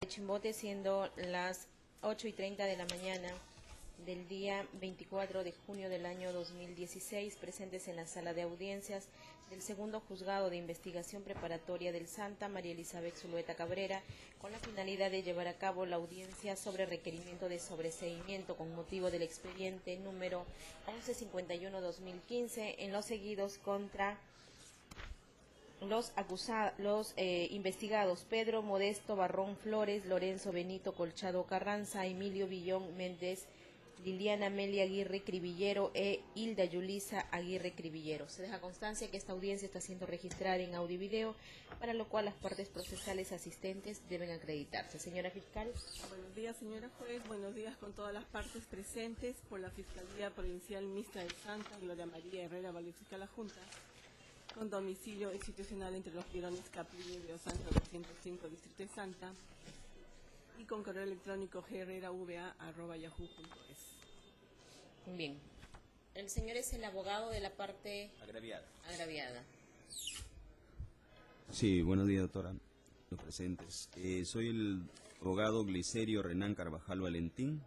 de Chimbote, siendo las 8:30 de la mañana del día 24 de junio del año 2016, presentes en la sala de audiencias del segundo juzgado de investigación preparatoria del Santa, María Elizabeth Zulueta Cabrera, con la finalidad de llevar a cabo la audiencia sobre requerimiento de sobreseimiento con motivo del expediente número 1151-2015 en los seguidos contra los investigados Pedro Modesto Barrón Flores, Lorenzo Benito Colchado Carranza, Emilio Villón Méndez, Liliana Amelia Aguirre Cribillero e Hilda Yulisa Aguirre Cribillero. Se deja constancia que esta audiencia está siendo registrada en audio y video, para lo cual las partes procesales asistentes deben acreditarse. Señora fiscal. Buenos días, señora juez. Buenos días con todas las partes presentes. Por la Fiscalía Provincial Mixta del Santa, Gloria María Herrera, Fiscal Adjunta, con domicilio institucional entre los Girones Caprillo y Río Santo 205, Distrito de Santa, y con correo electrónico gherrerava@yahoo.es. Bien. El señor es el abogado de la parte agraviada. Sí, buenos días, doctora. Los presentes. Soy el abogado Glicerio Renán Carvajal Valentín,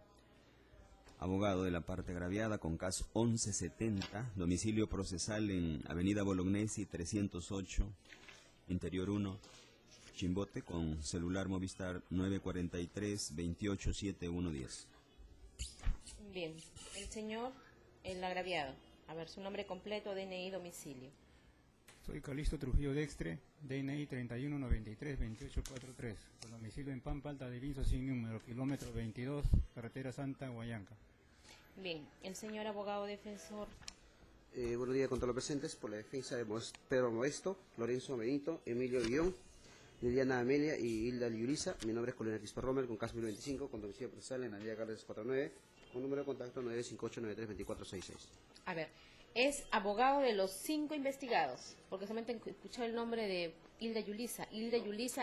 abogado de la parte agraviada, con caso 1170, domicilio procesal en Avenida Bolognesi 308, Interior 1, Chimbote, con celular Movistar 943-287110. Bien. El señor, el agraviado. A ver, su nombre completo, DNI, domicilio. Soy Calixto Trujillo Dextre, DNI 3193-2843, con domicilio en Pampa Alta de Vinzo sin número, kilómetro 22, carretera Santa, Huayanca. Bien. El señor abogado defensor. Buenos días con todos los presentes. Por la defensa de Pedro Modesto, Lorenzo Benito, Emilio Guión, Liliana Amelia y Hilda Yulisa. Mi nombre es Colina Quispe Romer, con caso 1025, con domicilio procesal en la Avenida Carles 49, con número de contacto 958-93-2466. A ver, es abogado de los 5 investigados, porque solamente escuchó el nombre de Hilda Yulisa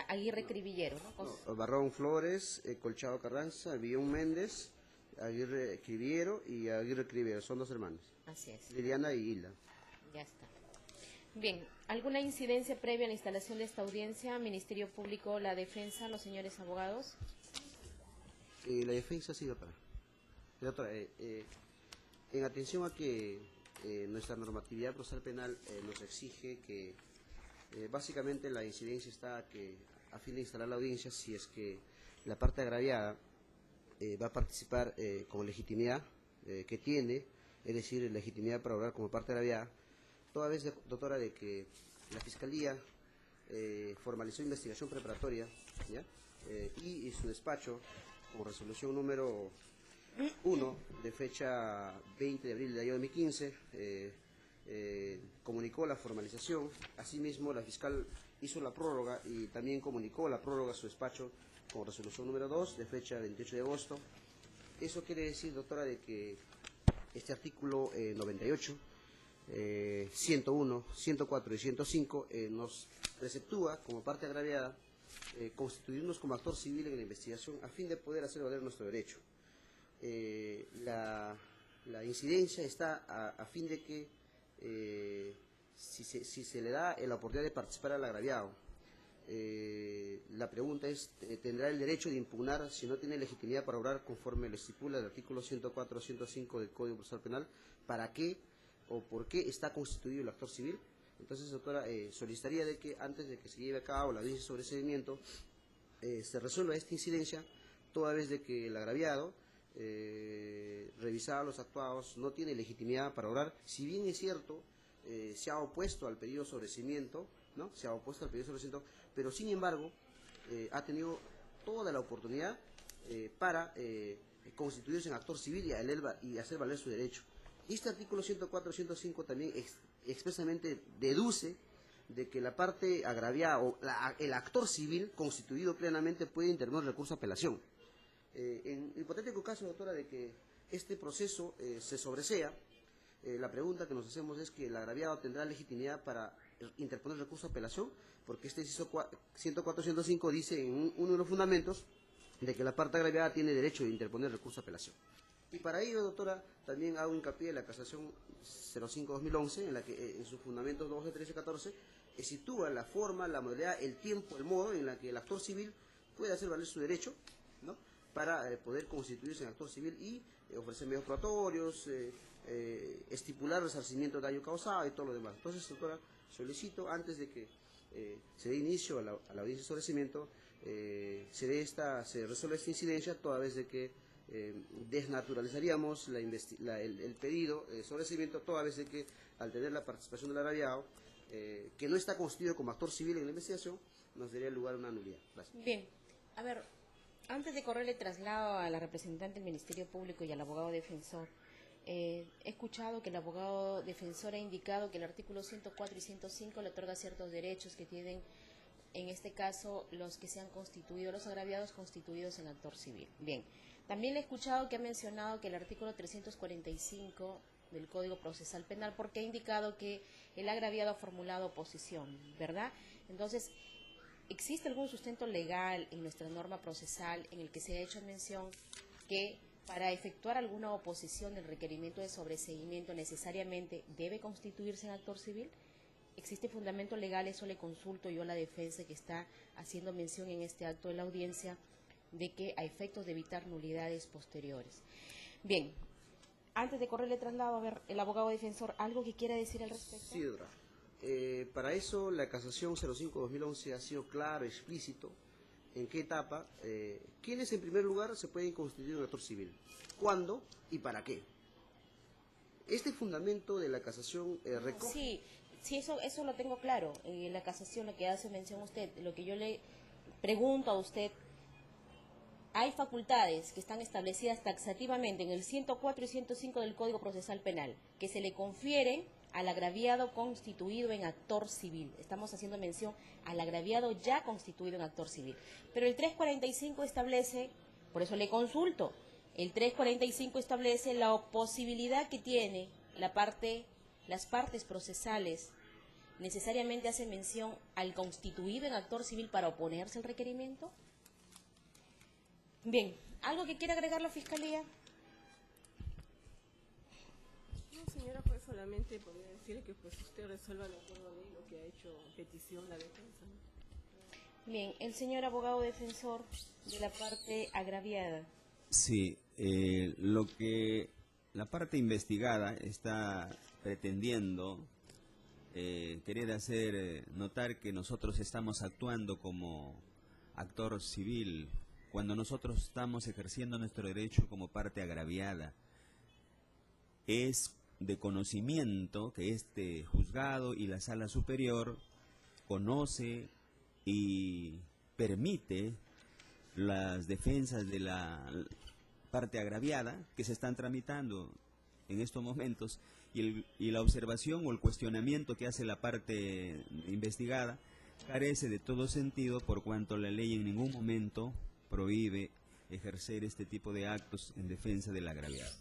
Aguirre Cribillero, ¿no? No, Barrón Flores, Colchado Carranza, Villón Méndez, Aguirre Cribillero y Aguirre Cribillero, son 2 hermanos. Así es. Liliana y Hilda. Ya está. Bien, ¿alguna incidencia previa a la instalación de esta audiencia? Ministerio Público, la defensa, los señores abogados. La defensa sí, doctora. Doctora, en atención a que nuestra normatividad procesal penal nos exige que básicamente la incidencia está a fin de instalar la audiencia, si es que la parte agraviada va a participar con legitimidad que tiene, es decir, legitimidad para obrar como parte agraviada, toda vez, doctora, de que la Fiscalía formalizó investigación preparatoria, ¿ya? Y su despacho, con resolución número 1, de fecha 20 de abril del año 2015, comunicó la formalización. Asimismo, la fiscal hizo la prórroga y también comunicó la prórroga a su despacho con resolución número 2, de fecha 28 de agosto. Eso quiere decir, doctora, de que este artículo 98, 101, 104 y 105 nos preceptúa como parte agraviada constituirnos como actor civil en la investigación a fin de poder hacer valer nuestro derecho. La incidencia está a fin de que si se le da la oportunidad de participar al agraviado, la pregunta es, ¿tendrá el derecho de impugnar si no tiene legitimidad para obrar conforme lo estipula el artículo 104 o 105 del Código Procesal Penal? ¿Para qué o por qué está constituido el actor civil? Entonces, doctora, solicitaría de que antes de que se lleve a cabo la audiencia de sobreseimiento se resuelva esta incidencia, toda vez de que el agraviado, revisado los actuados, no tiene legitimidad para obrar. Si bien es cierto, se ha opuesto al pedido de sobreseimiento, ¿no? Se ha opuesto al pedido de sobreseimiento, pero sin embargo ha tenido toda la oportunidad para constituirse en actor civil y hacer valer su derecho. Este artículo 104-105 también expresamente deduce de que la parte agraviada o el actor civil constituido plenamente puede interponer recurso a apelación. En el hipotético caso, doctora, de que este proceso se sobresea, la pregunta que nos hacemos es que el agraviado tendrá legitimidad para interponer recurso a apelación, porque este 104-105 dice en uno de los fundamentos de que la parte agraviada tiene derecho de interponer recurso a apelación. Y para ello, doctora, también hago hincapié en la casación 05-2011, en la que en sus fundamentos 12, 13 y 14 sitúa la forma, la modalidad, el tiempo, el modo en la que el actor civil puede hacer valer su derecho, ¿no?, para poder constituirse en actor civil y ofrecer medios probatorios, estipular resarcimiento de daño causado y todo lo demás. Entonces, doctora, solicito, antes de que se dé inicio a la audiencia de sobreseimiento, se resuelva esta incidencia, toda vez de que desnaturalizaríamos el pedido de sobreseimiento, toda vez de que, al tener la participación del agraviado, que no está constituido como actor civil en la investigación, nos daría lugar a una nulidad. Gracias. Bien, a ver, antes de correrle traslado a la representante del Ministerio Público y al abogado defensor, he escuchado que el abogado defensor ha indicado que el artículo 104 y 105 le otorga ciertos derechos que tienen, en este caso, los que se han constituido, los agraviados constituidos en actor civil. Bien, también le he escuchado que ha mencionado que el artículo 345 del Código Procesal Penal, porque ha indicado que el agraviado ha formulado oposición, ¿verdad? Entonces, ¿existe algún sustento legal en nuestra norma procesal en el que se ha hecho mención que para efectuar alguna oposición del requerimiento de sobreseimiento necesariamente debe constituirse en actor civil? ¿Existe fundamento legal? Eso le consulto yo a la defensa, que está haciendo mención en este acto de la audiencia de que a efectos de evitar nulidades posteriores. Bien, antes de correrle traslado, a ver, el abogado defensor, ¿algo que quiera decir al respecto? Sí, doctora. Para eso la casación 05-2011 ha sido claro, explícito, en qué etapa, quiénes en primer lugar se pueden constituir en actor civil, cuándo y para qué. Este fundamento de la casación recoge... Sí, eso lo tengo claro. En la casación, lo que hace mención usted, lo que yo le pregunto a usted, hay facultades que están establecidas taxativamente en el 104 y 105 del Código Procesal Penal, que se le confieren al agraviado constituido en actor civil. Estamos haciendo mención al agraviado ya constituido en actor civil. Pero el 345 establece, por eso le consulto, el 345 establece la posibilidad que tiene las partes procesales, necesariamente hace mención al constituido en actor civil para oponerse al requerimiento. Bien, ¿algo que quiera agregar la Fiscalía? No, señora, pues solamente podría decirle que pues usted resuelva de acuerdo a lo que ha hecho petición la defensa, ¿no? Bien, el señor abogado defensor de la parte agraviada. Sí, lo que la parte investigada está pretendiendo querer hacer notar que nosotros estamos actuando como actor civil cuando nosotros estamos ejerciendo nuestro derecho como parte agraviada. Es de conocimiento que este juzgado y la sala superior conoce y permite las defensas de la parte agraviada que se están tramitando en estos momentos, y la observación o el cuestionamiento que hace la parte investigada carece de todo sentido, por cuanto la ley en ningún momento prohíbe ejercer este tipo de actos en defensa del agraviado.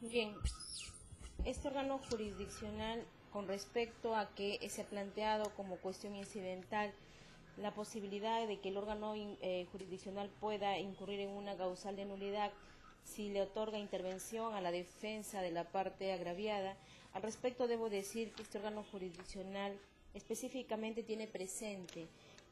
Bien, este órgano jurisdiccional, con respecto a que se ha planteado como cuestión incidental la posibilidad de que el órgano jurisdiccional pueda incurrir en una causal de nulidad si le otorga intervención a la defensa de la parte agraviada, al respecto debo decir que este órgano jurisdiccional específicamente tiene presente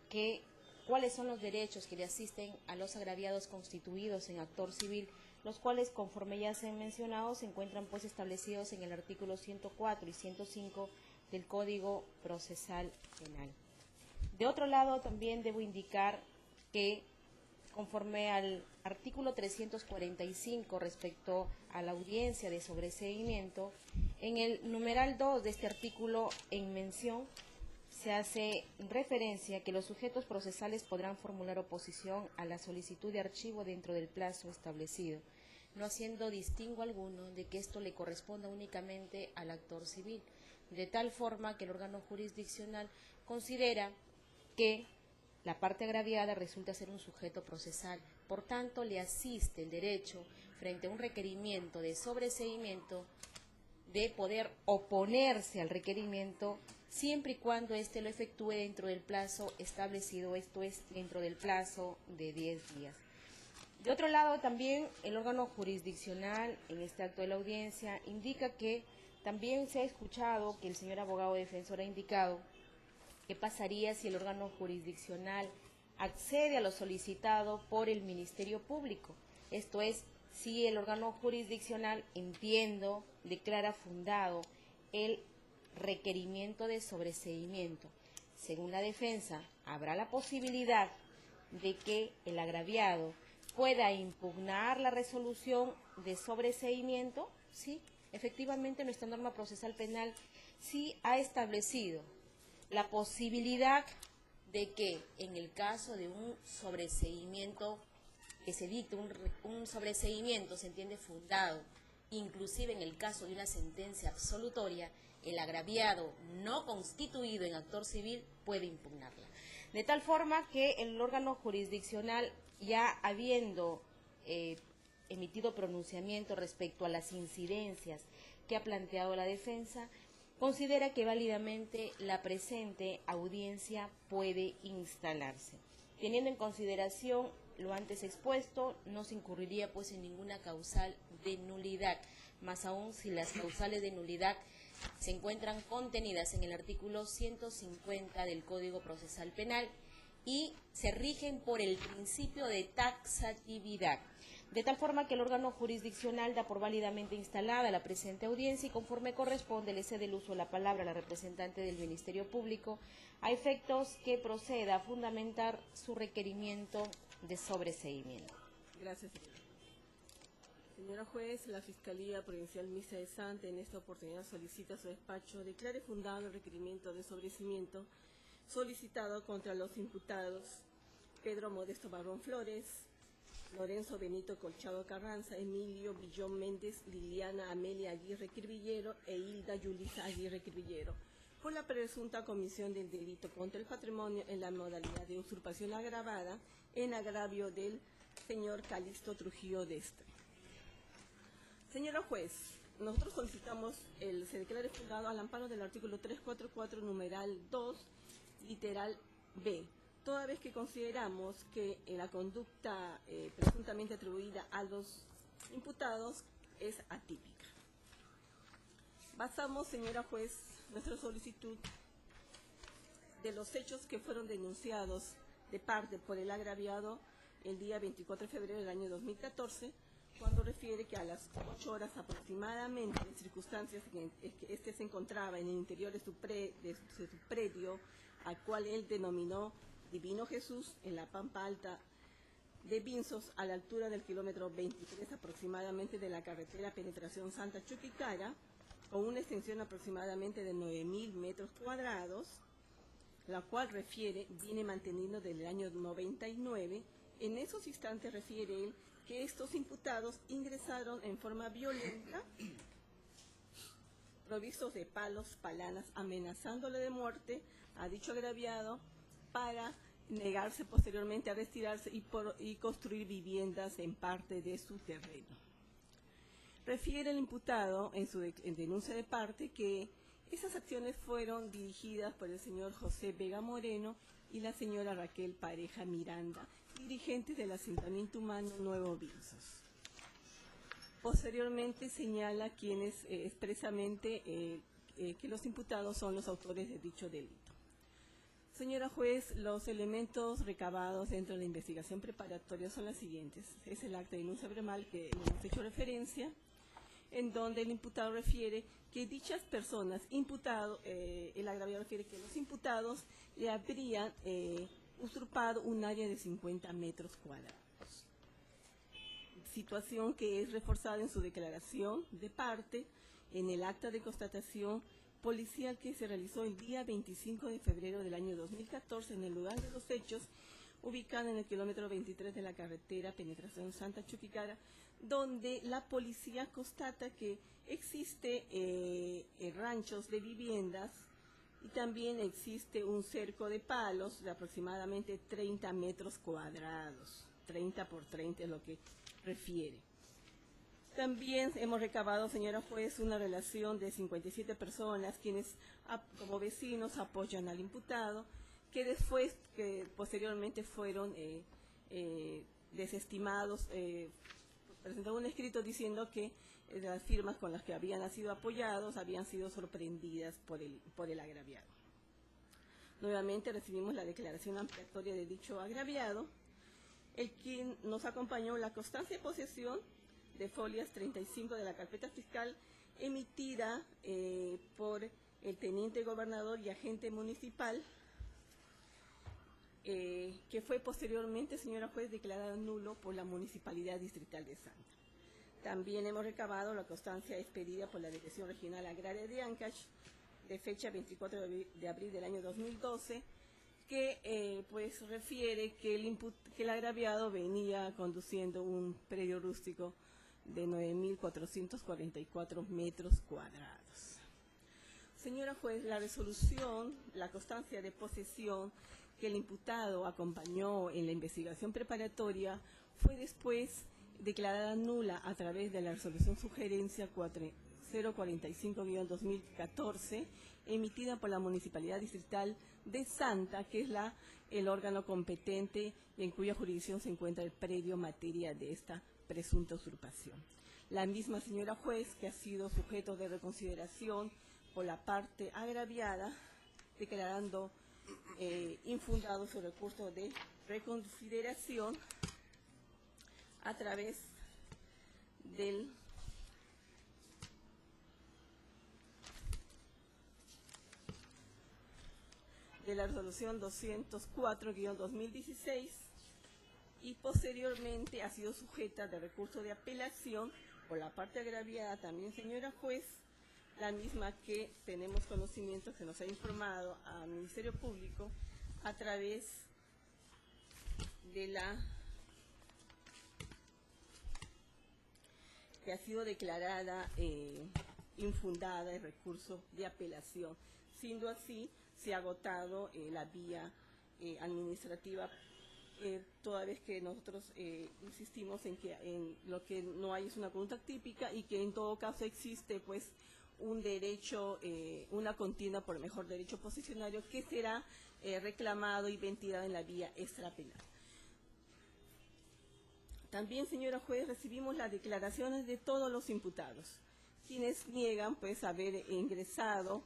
que cuáles son los derechos que le asisten a los agraviados constituidos en actor civil, los cuales, conforme ya se han mencionado, se encuentran pues establecidos en el artículo 104 y 105 del Código Procesal Penal. De otro lado, también debo indicar que, conforme al artículo 345 respecto a la audiencia de sobreseimiento, en el numeral 2 de este artículo en mención se hace referencia que los sujetos procesales podrán formular oposición a la solicitud de archivo dentro del plazo establecido, no haciendo distingo alguno de que esto le corresponda únicamente al actor civil, de tal forma que el órgano jurisdiccional considera que la parte agraviada resulta ser un sujeto procesal, por tanto le asiste el derecho frente a un requerimiento de sobreseimiento de poder oponerse al requerimiento siempre y cuando éste lo efectúe dentro del plazo establecido, esto es, dentro del plazo de 10 días. De otro lado, también el órgano jurisdiccional, en este acto de la audiencia, indica que también se ha escuchado que el señor abogado defensor ha indicado qué pasaría si el órgano jurisdiccional accede a lo solicitado por el Ministerio Público. Esto es, si el órgano jurisdiccional, entiendo, declara fundado el requerimiento de sobreseimiento. Según la defensa, habrá la posibilidad de que el agraviado pueda impugnar la resolución de sobreseimiento. Sí, efectivamente nuestra norma procesal penal sí ha establecido la posibilidad de que en el caso de un sobreseimiento, que se dicte un sobreseimiento, se entiende fundado, inclusive en el caso de una sentencia absolutoria, el agraviado no constituido en actor civil puede impugnarla. De tal forma que el órgano jurisdiccional, ya habiendo emitido pronunciamiento respecto a las incidencias que ha planteado la defensa, considera que válidamente la presente audiencia puede instalarse. Teniendo en consideración lo antes expuesto, no se incurriría pues en ninguna causal de nulidad, más aún si las causales de nulidad se encuentran contenidas en el artículo 150 del Código Procesal Penal y se rigen por el principio de taxatividad. De tal forma que el órgano jurisdiccional da por válidamente instalada la presente audiencia y conforme corresponde le cede el uso de la palabra a la representante del Ministerio Público a efectos que proceda a fundamentar su requerimiento de sobreseimiento. Gracias, señora. Señora juez, la Fiscalía Provincial Mixta de Santa en esta oportunidad solicita a su despacho declare fundado el requerimiento de sobreseimiento solicitado contra los imputados Pedro Modesto Barrón Flores, Lorenzo Benito Colchado Carranza, Emilio Villón Méndez, Liliana Amelia Aguirre Quirvillero e Hilda Yulisa Aguirre Quirvillero, por la presunta comisión del delito contra el patrimonio en la modalidad de usurpación agravada en agravio del señor Calixto Trujillo Destre. Señora juez, nosotros solicitamos se declare fundado al amparo del artículo 344, numeral 2, literal B, toda vez que consideramos que la conducta presuntamente atribuida a los imputados es atípica. Basamos, señora juez, nuestra solicitud de los hechos que fueron denunciados de parte por el agraviado el día 24 de febrero del año 2014, cuando refiere que a las 8 horas aproximadamente, en circunstancias en que éste se encontraba en el interior de su predio, al cual él denominó Divino Jesús, en la Pampa Alta de Vinzos, a la altura del kilómetro 23 aproximadamente de la carretera Penetración Santa Chuquicara, con una extensión aproximadamente de 9.000 metros cuadrados, la cual viene manteniendo desde el año 99. En esos instantes refiere él que estos imputados ingresaron en forma violenta, provistos de palos, palanas, amenazándole de muerte a dicho agraviado para negarse posteriormente a retirarse y construir viviendas en parte de su terreno. Refiere el imputado en su denuncia de parte que esas acciones fueron dirigidas por el señor José Vega Moreno y la señora Raquel Pareja Miranda, dirigentes del asentamiento humano Nuevo Vinzos. Posteriormente señala quienes expresamente que los imputados son los autores de dicho delito. Señora juez, los elementos recabados dentro de la investigación preparatoria son los siguientes. Es el acta de denuncia verbal que hemos hecho referencia, en donde el imputado refiere que dichas personas, el agraviado refiere que los imputados le habrían usurpado un área de 50 metros cuadrados. Situación que es reforzada en su declaración de parte en el acta de constatación policial que se realizó el día 25 de febrero del año 2014 en el lugar de los hechos, ubicado en el kilómetro 23 de la carretera Penetración Santa Chuquicara, donde la policía constata que existe ranchos de viviendas y también existe un cerco de palos de aproximadamente 30 metros cuadrados, 30 por 30 es lo que refiere. También hemos recabado, señora juez, una relación de 57 personas quienes como vecinos apoyan al imputado, que posteriormente fueron desestimados, presentaron un escrito diciendo que las firmas con las que habían sido apoyados habían sido sorprendidas por el agraviado. Nuevamente recibimos la declaración ampliatoria de dicho agraviado, el quien nos acompañó la constancia de posesión de folias 35 de la carpeta fiscal emitida por el teniente gobernador y agente municipal, que fue posteriormente, señora juez, declarado nulo por la Municipalidad Distrital de Santa. También hemos recabado la constancia expedida por la Dirección Regional Agraria de Ancash, de fecha 24 de abril del año 2012, que pues refiere que el agraviado venía conduciendo un predio rústico de 9.444 metros cuadrados. Señora juez, la resolución, la constancia de posesión que el imputado acompañó en la investigación preparatoria fue después declarada nula a través de la resolución sugerencia 045-2014, emitida por la Municipalidad Distrital de Santa, que es el órgano competente y en cuya jurisdicción se encuentra el predio materia de esta presunta usurpación. La misma, señora juez, que ha sido sujeto de reconsideración por la parte agraviada, declarando infundado su recurso de reconsideración a través de la resolución 204-2016 y posteriormente ha sido sujeta de recurso de apelación por la parte agraviada también, señora juez, la misma que tenemos conocimiento, que nos ha informado al Ministerio Público a través de la que ha sido declarada infundada el recurso de apelación. Siendo así, se ha agotado la vía administrativa, toda vez que nosotros insistimos en que lo que no hay es una conducta típica y que en todo caso existe pues un derecho, una contienda por mejor derecho posicionario que será reclamado y ventilado en la vía extrapenal. También, señora juez, recibimos las declaraciones de todos los imputados, quienes niegan pues haber ingresado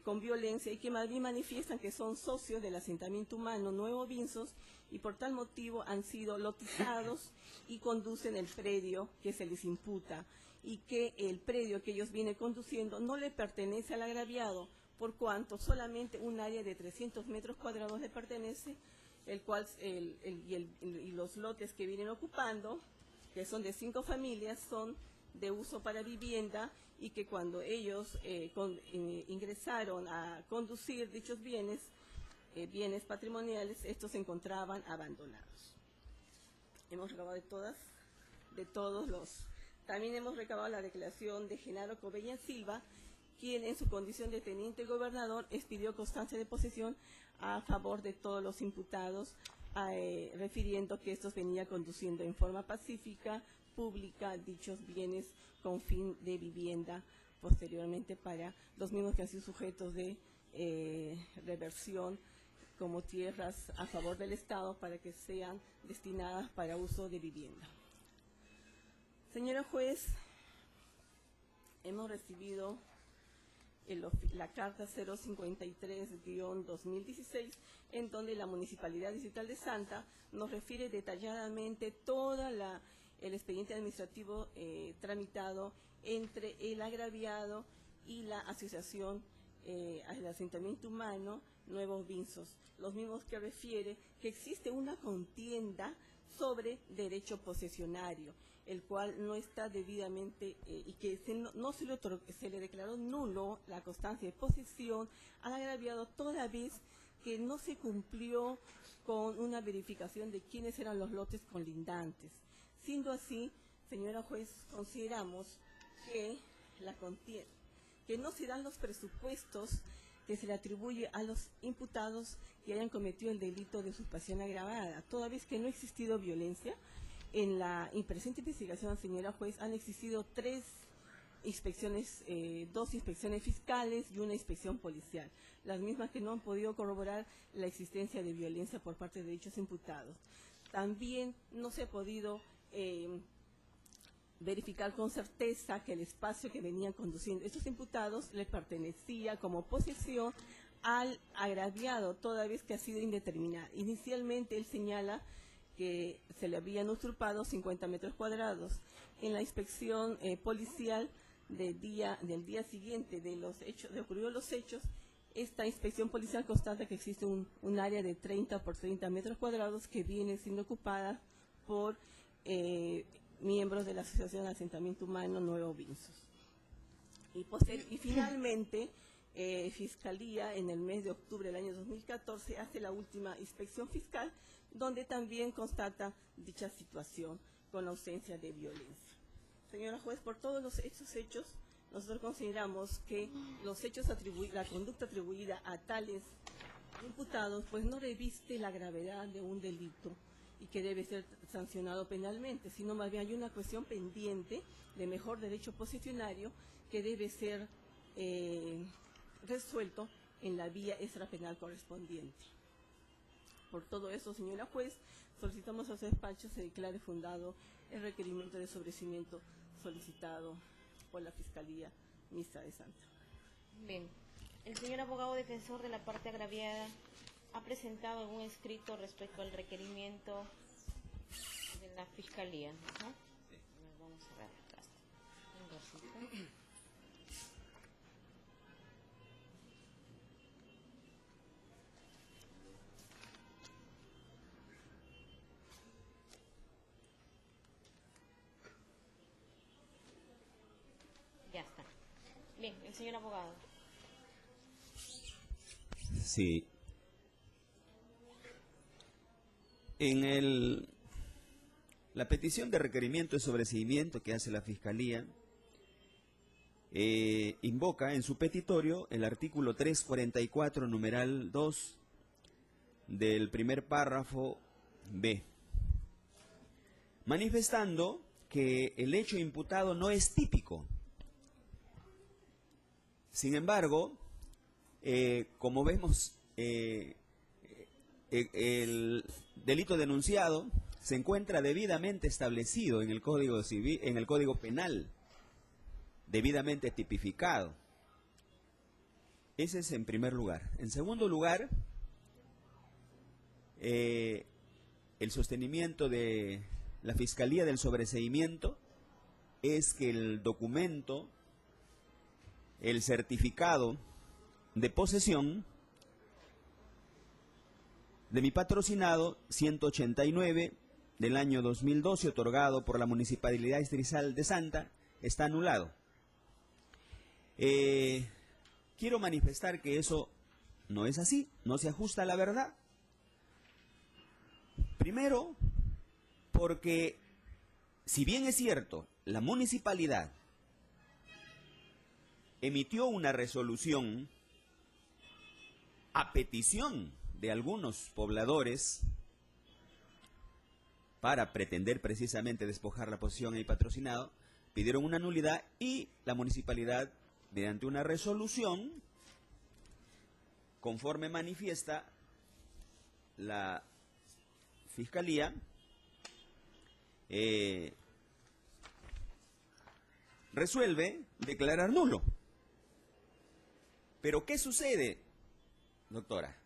con violencia y que más bien manifiestan que son socios del asentamiento humano Nuevo Vinzos y por tal motivo han sido lotizados y conducen el predio que se les imputa, y que el predio que ellos vienen conduciendo no le pertenece al agraviado, por cuanto solamente un área de 300 metros cuadrados le pertenece, el cual y los lotes que vienen ocupando, que son de 5 familias, son de uso para vivienda, y que cuando ellos ingresaron a conducir dichos bienes patrimoniales, estos se encontraban abandonados. Hemos recabado de todos los. También hemos recabado la declaración de Genaro Covella Silva, quien en su condición de teniente gobernador expidió constancia de posesión a favor de todos los imputados, refiriendo que estos venían conduciendo en forma pacífica, pública, dichos bienes con fin de vivienda, posteriormente para los mismos que han sido sujetos de reversión como tierras a favor del Estado para que sean destinadas para uso de vivienda. Señora juez, hemos recibido la carta 053-2016, en donde la Municipalidad Distrital de Santa nos refiere detalladamente todo el expediente administrativo tramitado entre el agraviado y la asociación al asentamiento humano Nuevos Vinzos, los mismos que refiere que existe una contienda sobre derecho posesionario, el cual no está debidamente y que no se le declaró nulo la constancia de posesión al agraviado, toda vez que no se cumplió con una verificación de quiénes eran los lotes colindantes. Siendo así, señora juez, consideramos que no se dan los presupuestos que se le atribuye a los imputados que hayan cometido el delito de usurpación agravada, toda vez que no ha existido violencia. En la presente investigación, señora juez, han existido 3 inspecciones, 2 inspecciones fiscales y una inspección policial, las mismas que no han podido corroborar la existencia de violencia por parte de dichos imputados. También no se ha podido verificar con certeza que el espacio que venían conduciendo estos imputados les pertenecía como posesión al agraviado, toda vez que ha sido indeterminada. Inicialmente él señala que se le habían usurpado 50 metros cuadrados. En la inspección policial del día siguiente de ocurridos los hechos, esta inspección policial constata que existe un área de 30 por 30 metros cuadrados que viene siendo ocupada por miembros de la Asociación de Asentamiento Humano Nuevo Vinzos. Y finalmente, Fiscalía, en el mes de octubre del año 2014, hace la última inspección fiscal, donde también constata dicha situación con ausencia de violencia. Señora juez, por todos estos hechos, nosotros consideramos que los hechos la conducta atribuida a tales imputados, pues no reviste la gravedad de un delito y que debe ser sancionado penalmente, sino más bien hay una cuestión pendiente de mejor derecho posicionario que debe ser resuelto en la vía extrapenal correspondiente. Por todo eso, señora juez, solicitamos a su despacho se declare fundado el requerimiento de sobreseimiento solicitado por la Fiscalía Mixta de Santa. Bien, el señor abogado defensor de la parte agraviada ha presentado algún escrito respecto al requerimiento de la Fiscalía, ¿no? Sí. Vamos a ver acá. Un ratito. Ya está. Bien, el señor abogado. Sí. En la petición de requerimiento de sobreseimiento que hace la Fiscalía, invoca en su petitorio el artículo 344, numeral 2, del primer párrafo B, manifestando que el hecho imputado no es típico. Sin embargo, como vemos, el delito denunciado se encuentra debidamente establecido en el Código Civil, en el Código Penal, debidamente tipificado. Ese es en primer lugar. En segundo lugar, el sostenimiento de la Fiscalía del sobreseimiento es que el documento, el certificado de posesión de mi patrocinado 189 del año 2012, otorgado por la Municipalidad Distrital de Santa, está anulado. Quiero manifestar que eso no es así, no se ajusta a la verdad. Primero, porque si bien es cierto, la municipalidad emitió una resolución a petición de algunos pobladores para pretender precisamente despojar la posesión y patrocinado, pidieron una nulidad y la municipalidad, mediante una resolución, conforme manifiesta la Fiscalía, resuelve declarar nulo. Pero ¿qué sucede, doctora?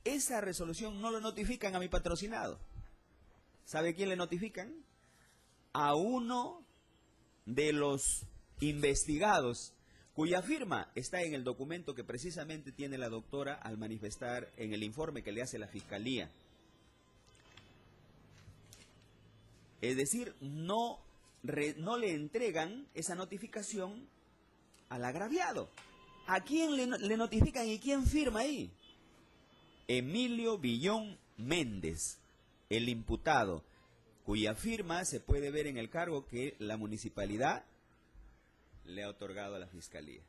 Esa resolución no lo notifican a mi patrocinado. ¿Sabe quién le notifican? A uno de los investigados, cuya firma está en el documento que precisamente tiene la doctora al manifestar en el informe que le hace la Fiscalía. Es decir, no le entregan esa notificación al agraviado. ¿A quién le notifican y quién firma ahí? Emilio Villón Méndez, el imputado, cuya firma se puede ver en el cargo que la municipalidad le ha otorgado a la Fiscalía.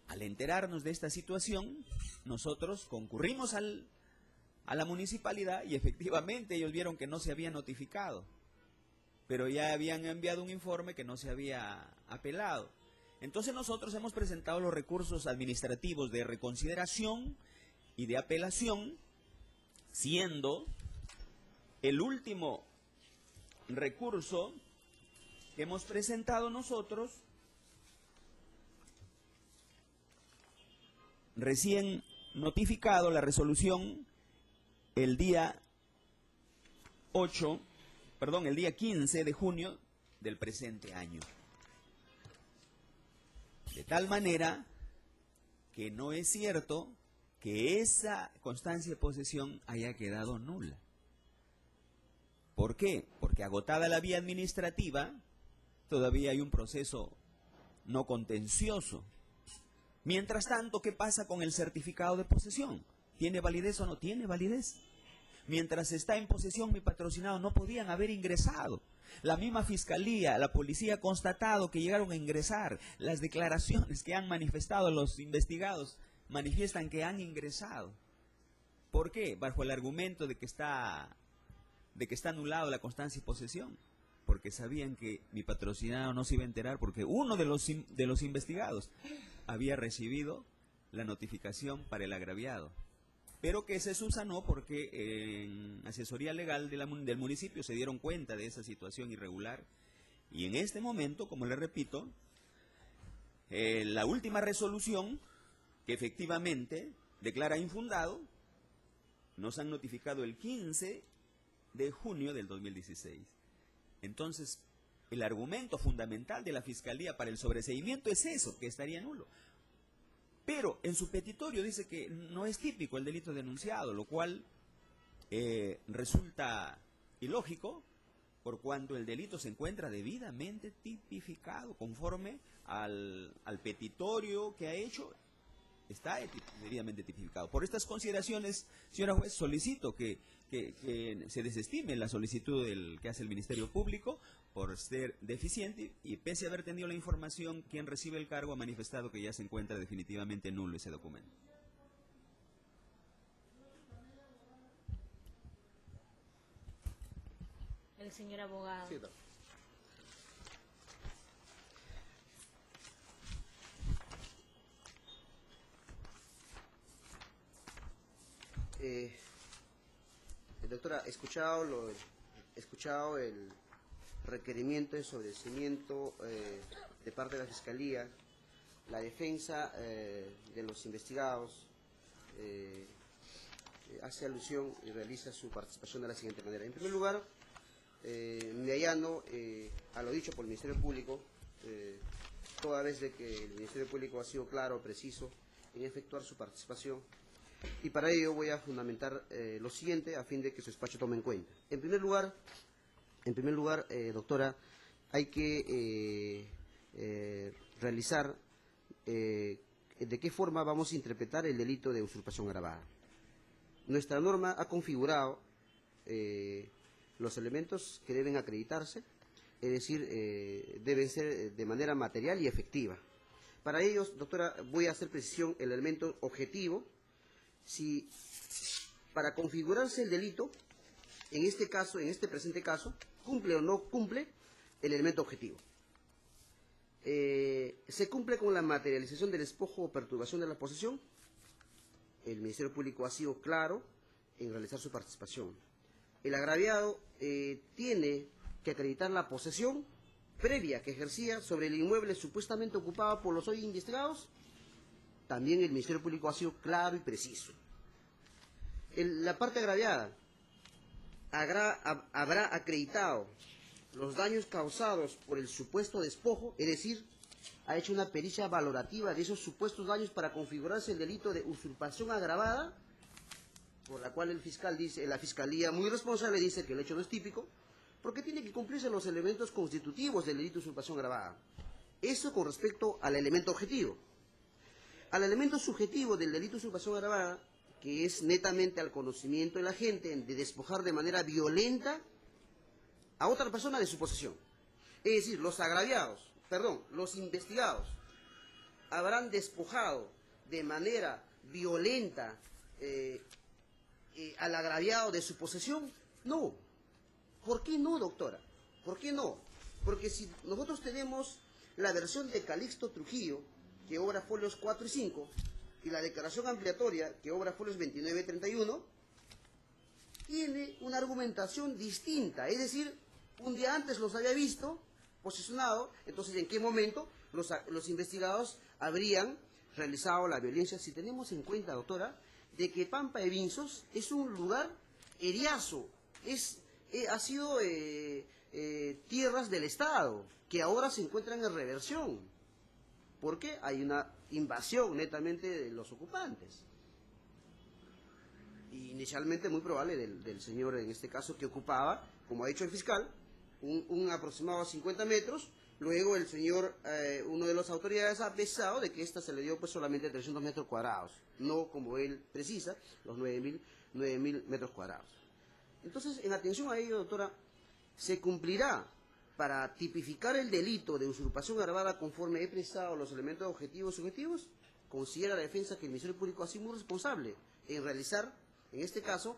Al enterarnos de esta situación, nosotros concurrimos a la municipalidad y efectivamente ellos vieron que no se había notificado, pero ya habían enviado un informe que no se había apelado. Entonces nosotros hemos presentado los recursos administrativos de reconsideración y de apelación, siendo el último recurso que hemos presentado nosotros recién notificado la resolución el día 15 de junio del presente año. De tal manera que no es cierto que esa constancia de posesión haya quedado nula. ¿Por qué? Porque agotada la vía administrativa, todavía hay un proceso no contencioso. Mientras tanto, ¿qué pasa con el certificado de posesión? ¿Tiene validez o no tiene validez? Mientras está en posesión mi patrocinado, no podían haber ingresado. La misma fiscalía, la policía ha constatado que llegaron a ingresar. Las declaraciones que han manifestado los investigados manifiestan que han ingresado. ¿Por qué? Bajo el argumento de que está anulado la constancia y posesión. Porque sabían que mi patrocinado no se iba a enterar, porque uno de los investigados había recibido la notificación para el agraviado, pero que se subsanó porque en asesoría legal del municipio se dieron cuenta de esa situación irregular. Y en este momento, como le repito, la última resolución, que efectivamente declara infundado, nos han notificado el 15 de junio del 2016. Entonces, el argumento fundamental de la Fiscalía para el sobreseimiento es eso, que estaría nulo. Pero en su petitorio dice que no es típico el delito denunciado, lo cual resulta ilógico, por cuanto el delito se encuentra debidamente tipificado, conforme al petitorio que ha hecho, está debidamente tipificado. Por estas consideraciones, señora juez, solicito que se desestime la solicitud que hace el Ministerio Público por ser deficiente, y pese a haber tenido la información, quien recibe el cargo ha manifestado que ya se encuentra definitivamente nulo ese documento. El señor abogado. Sí, doctora, he escuchado el requerimiento de sobreseimiento de parte de la Fiscalía, la defensa de los investigados hace alusión y realiza su participación de la siguiente manera. En primer lugar, me allano a lo dicho por el Ministerio Público, toda vez de que el Ministerio Público ha sido claro, preciso en efectuar su participación, y para ello voy a fundamentar lo siguiente a fin de que su despacho tome en cuenta. En primer lugar, doctora, hay que realizar de qué forma vamos a interpretar el delito de usurpación agravada. Nuestra norma ha configurado los elementos que deben acreditarse, es decir, deben ser de manera material y efectiva. Para ello, doctora, voy a hacer precisión el elemento objetivo. Si para configurarse el delito, en este caso, en este presente caso, cumple o no cumple el elemento objetivo. Se cumple con la materialización del despojo o perturbación de la posesión. El Ministerio Público ha sido claro en realizar su participación. El agraviado tiene que acreditar la posesión previa que ejercía sobre el inmueble supuestamente ocupado por los hoy investigados. También el Ministerio Público ha sido claro y preciso. La parte agraviada habrá acreditado los daños causados por el supuesto despojo, es decir, ha hecho una pericia valorativa de esos supuestos daños para configurarse el delito de usurpación agravada, por la cual la Fiscalía muy responsable dice que el hecho no es típico, porque tiene que cumplirse los elementos constitutivos del delito de usurpación agravada. Eso con respecto al elemento objetivo. Al elemento subjetivo del delito de usurpación agravada, que es netamente al conocimiento de la gente de despojar de manera violenta a otra persona de su posesión. Es decir, los investigados habrán despojado de manera violenta al agraviado de su posesión. No. ¿Por qué no, doctora? ¿Por qué no? Porque si nosotros tenemos la versión de Calixto Trujillo, que obra folios 4 y 5, y la declaración ampliatoria, que obra folios 29 y 31, tiene una argumentación distinta. Es decir, un día antes los había visto, posicionado, entonces ¿en qué momento los investigados habrían realizado la violencia, si tenemos en cuenta, doctora, de que Pampa de Vinzos es un lugar eriazo, ha sido tierras del Estado, que ahora se encuentran en reversión. ¿Por qué? Hay una invasión netamente de los ocupantes. Inicialmente muy probable del señor, en este caso, que ocupaba, como ha dicho el fiscal, un aproximado a 50 metros. Luego el señor, uno de las autoridades ha pesado de que esta se le dio pues solamente 300 metros cuadrados, no como él precisa, los 9.000 metros cuadrados. Entonces, en atención a ello, doctora, se cumplirá para tipificar el delito de usurpación agravada conforme he expresado los elementos objetivos y subjetivos. Considera la defensa que el Ministerio Público ha sido muy responsable en realizar, en este caso,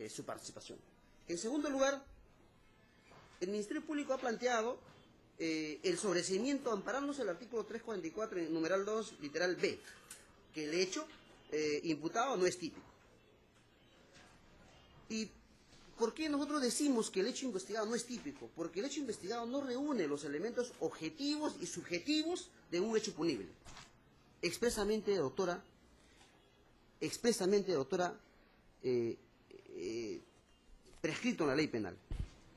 su participación. En segundo lugar, el Ministerio Público ha planteado el sobreseimiento amparándose el artículo 344, en numeral 2, literal B, que el hecho imputado no es típico. ¿Y por qué nosotros decimos que el hecho investigado no es típico? Porque el hecho investigado no reúne los elementos objetivos y subjetivos de un hecho punible. Expresamente, doctora, prescrito en la ley penal.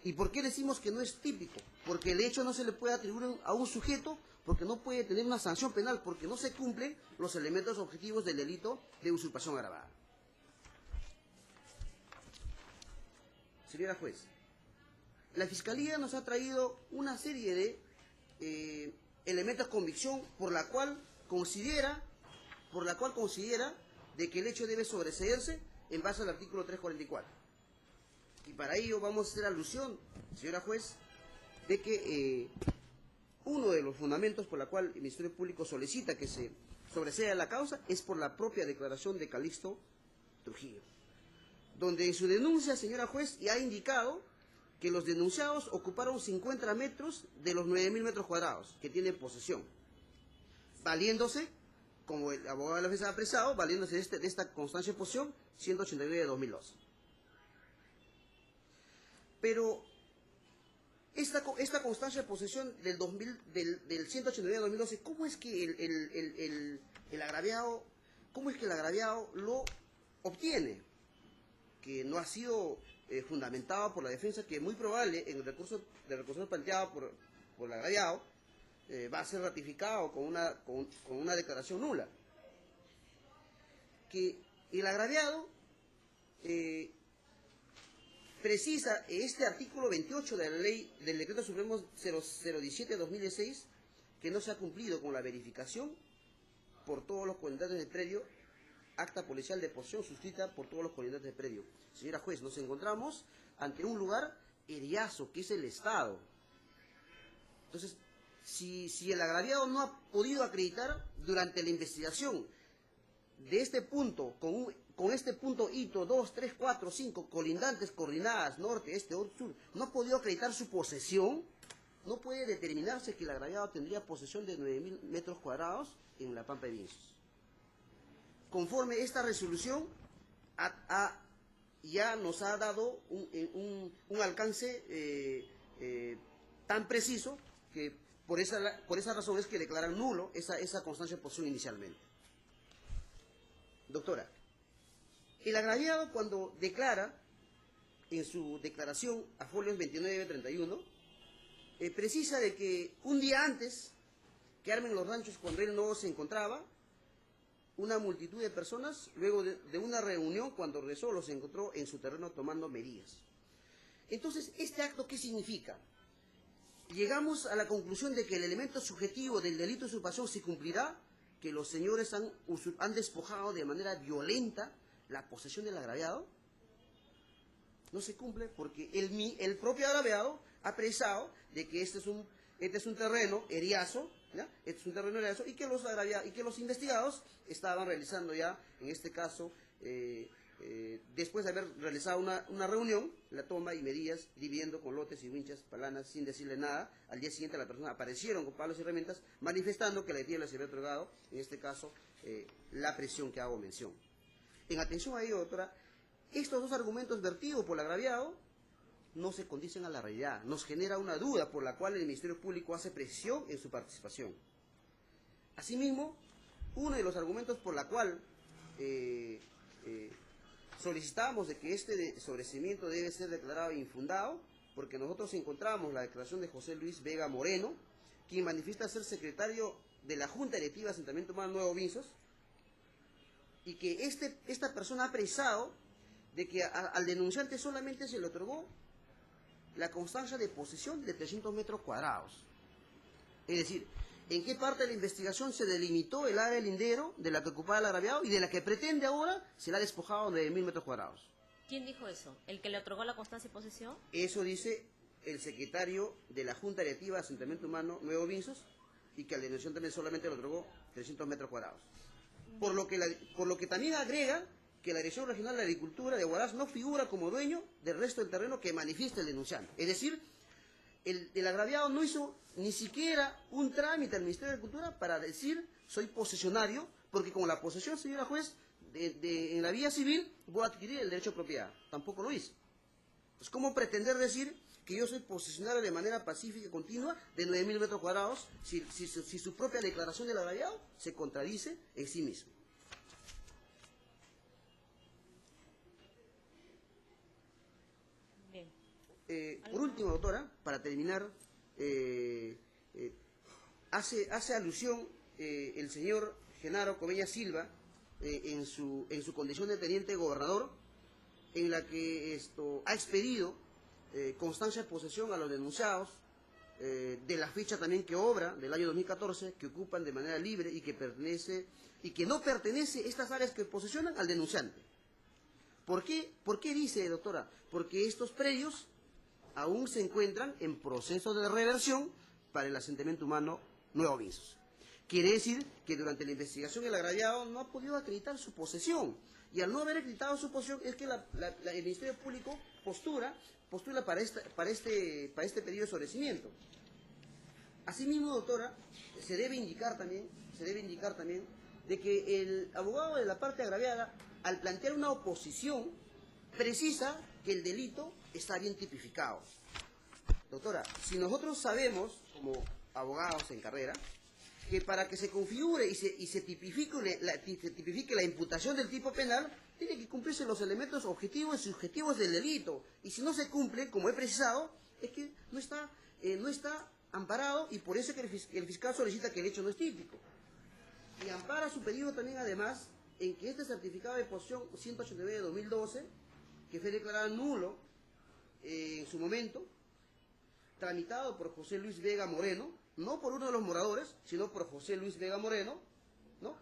¿Y por qué decimos que no es típico? Porque el hecho no se le puede atribuir a un sujeto, porque no puede tener una sanción penal, porque no se cumplen los elementos objetivos del delito de usurpación agravada. Señora juez, la Fiscalía nos ha traído una serie de elementos de convicción por la cual considera de que el hecho debe sobreseerse en base al artículo 344. Y para ello vamos a hacer alusión, señora juez, de que uno de los fundamentos por la cual el Ministerio Público solicita que se sobresea la causa es por la propia declaración de Calixto Trujillo, donde en su denuncia, señora juez, ya ha indicado que los denunciados ocuparon 50 metros de los 9.000 metros cuadrados que tienen posesión, valiéndose, como el abogado de la defensa ha apresado, valiéndose de esta constancia de posesión 189 de 2012. Pero esta constancia de posesión del 189 de 2012, ¿cómo es que el agraviado lo obtiene? Que no ha sido fundamentado por la defensa, que es muy probable en el recurso planteado por el agraviado va a ser ratificado con una declaración nula. Que el agraviado precisa este artículo 28 de la ley del Decreto Supremo 0017-2016 que no se ha cumplido con la verificación por todos los colindantes del predio, acta policial de posesión suscrita por todos los colindantes del predio. Señora juez, nos encontramos ante un lugar eriazo, que es el Estado. Entonces, si el agraviado no ha podido acreditar durante la investigación de este punto, con este punto hito 2, 3, 4, 5, colindantes, coordenadas, norte, este, sur, no ha podido acreditar su posesión, no puede determinarse que el agraviado tendría posesión de 9.000 metros cuadrados en la Pampa de Vinzos. Conforme esta resolución ya nos ha dado un alcance tan preciso que por esa razón es que declaran nulo esa constancia de posesión inicialmente. Doctora, el agraviado cuando declara en su declaración a folios 29-31, precisa de que un día antes que armen los ranchos cuando él no se encontraba, una multitud de personas, luego de una reunión, cuando regresó, los encontró en su terreno tomando medidas. Entonces, ¿este acto qué significa? Llegamos a la conclusión de que el elemento subjetivo del delito de usurpación se cumplirá, que los señores han despojado de manera violenta la posesión del agraviado. No se cumple porque el propio agraviado ha apresado de que este es un terreno eriazo, ¿ya? Este es un terreno eriazo, y que los investigados estaban realizando ya, en este caso, después de haber realizado una reunión, la toma y medidas, dividiendo con lotes y winchas, palanas, sin decirle nada. Al día siguiente las personas aparecieron con palos y herramientas, manifestando que la tierra les había otorgado, en este caso, la presión que hago mención. En atención a ello, doctora, estos dos argumentos vertidos por el agraviado no se condicen a la realidad, nos genera una duda por la cual el Ministerio Público hace presión en su participación. Asimismo, uno de los argumentos por la cual solicitamos de que este sobreseimiento debe ser declarado infundado, porque nosotros encontramos la declaración de José Luis Vega Moreno, quien manifiesta ser secretario de la Junta Directiva de Asentamiento Humano Nuevo Vinzos, y que esta persona ha precisado de que al denunciante solamente se le otorgó la constancia de posesión de 300 metros cuadrados. Es decir, ¿en qué parte de la investigación se delimitó el área lindero de la que ocupaba el agraviado y de la que pretende ahora se le ha despojado de 9.000 metros cuadrados? ¿Quién dijo eso? ¿El que le otorgó la constancia y posesión? Eso dice el secretario de la Junta Directiva de Asentamiento Humano Nuevo Vinzos, y que al denunciante también solamente le otorgó 300 metros cuadrados. Por lo que también agrega que la Dirección Regional de Agricultura de Huaraz no figura como dueño del resto del terreno que manifiesta el denunciante. Es decir, el agraviado no hizo ni siquiera un trámite al Ministerio de Agricultura para decir soy posesionario, porque con la posesión, señora juez, en la vía civil voy a adquirir el derecho de propiedad. Tampoco lo hizo. Pues, ¿cómo pretender decir que yo soy posesionario de manera pacífica y continua de 9.000 metros cuadrados si su propia declaración del agraviado se contradice en sí mismo? Bien. Por último, doctora, para terminar, hace alusión el señor Genaro Cobeña Silva en su condición de teniente gobernador, en la que ha expedido constancia de posesión a los denunciados de la ficha también que obra del año 2014, que ocupan de manera libre y que no pertenece estas áreas que posesionan al denunciante. ¿Por qué dice, doctora? Porque estos predios aún se encuentran en proceso de reversión para el asentamiento humano Nuevo Vinzos. Quiere decir que durante la investigación el agraviado no ha podido acreditar su posesión, y al no haber acreditado su posesión es que el Ministerio Público postula para este pedido de sobreseimiento. Asimismo, doctora, se debe indicar también de que el abogado de la parte agraviada, al plantear una oposición, precisa que el delito está bien tipificado. Doctora, si nosotros sabemos, como abogados en carrera, que para que se configure y se tipifique la imputación del tipo penal, tiene que cumplirse los elementos objetivos y subjetivos del delito. Y si no se cumple, como he precisado, es que no está amparado, y por eso es que el fiscal solicita que el hecho no es típico. Y ampara su pedido también, además, en que este certificado de posesión 189 de 2012, que fue declarado nulo en su momento, tramitado por José Luis Vega Moreno, no por uno de los moradores, sino por José Luis Vega Moreno, ¿no?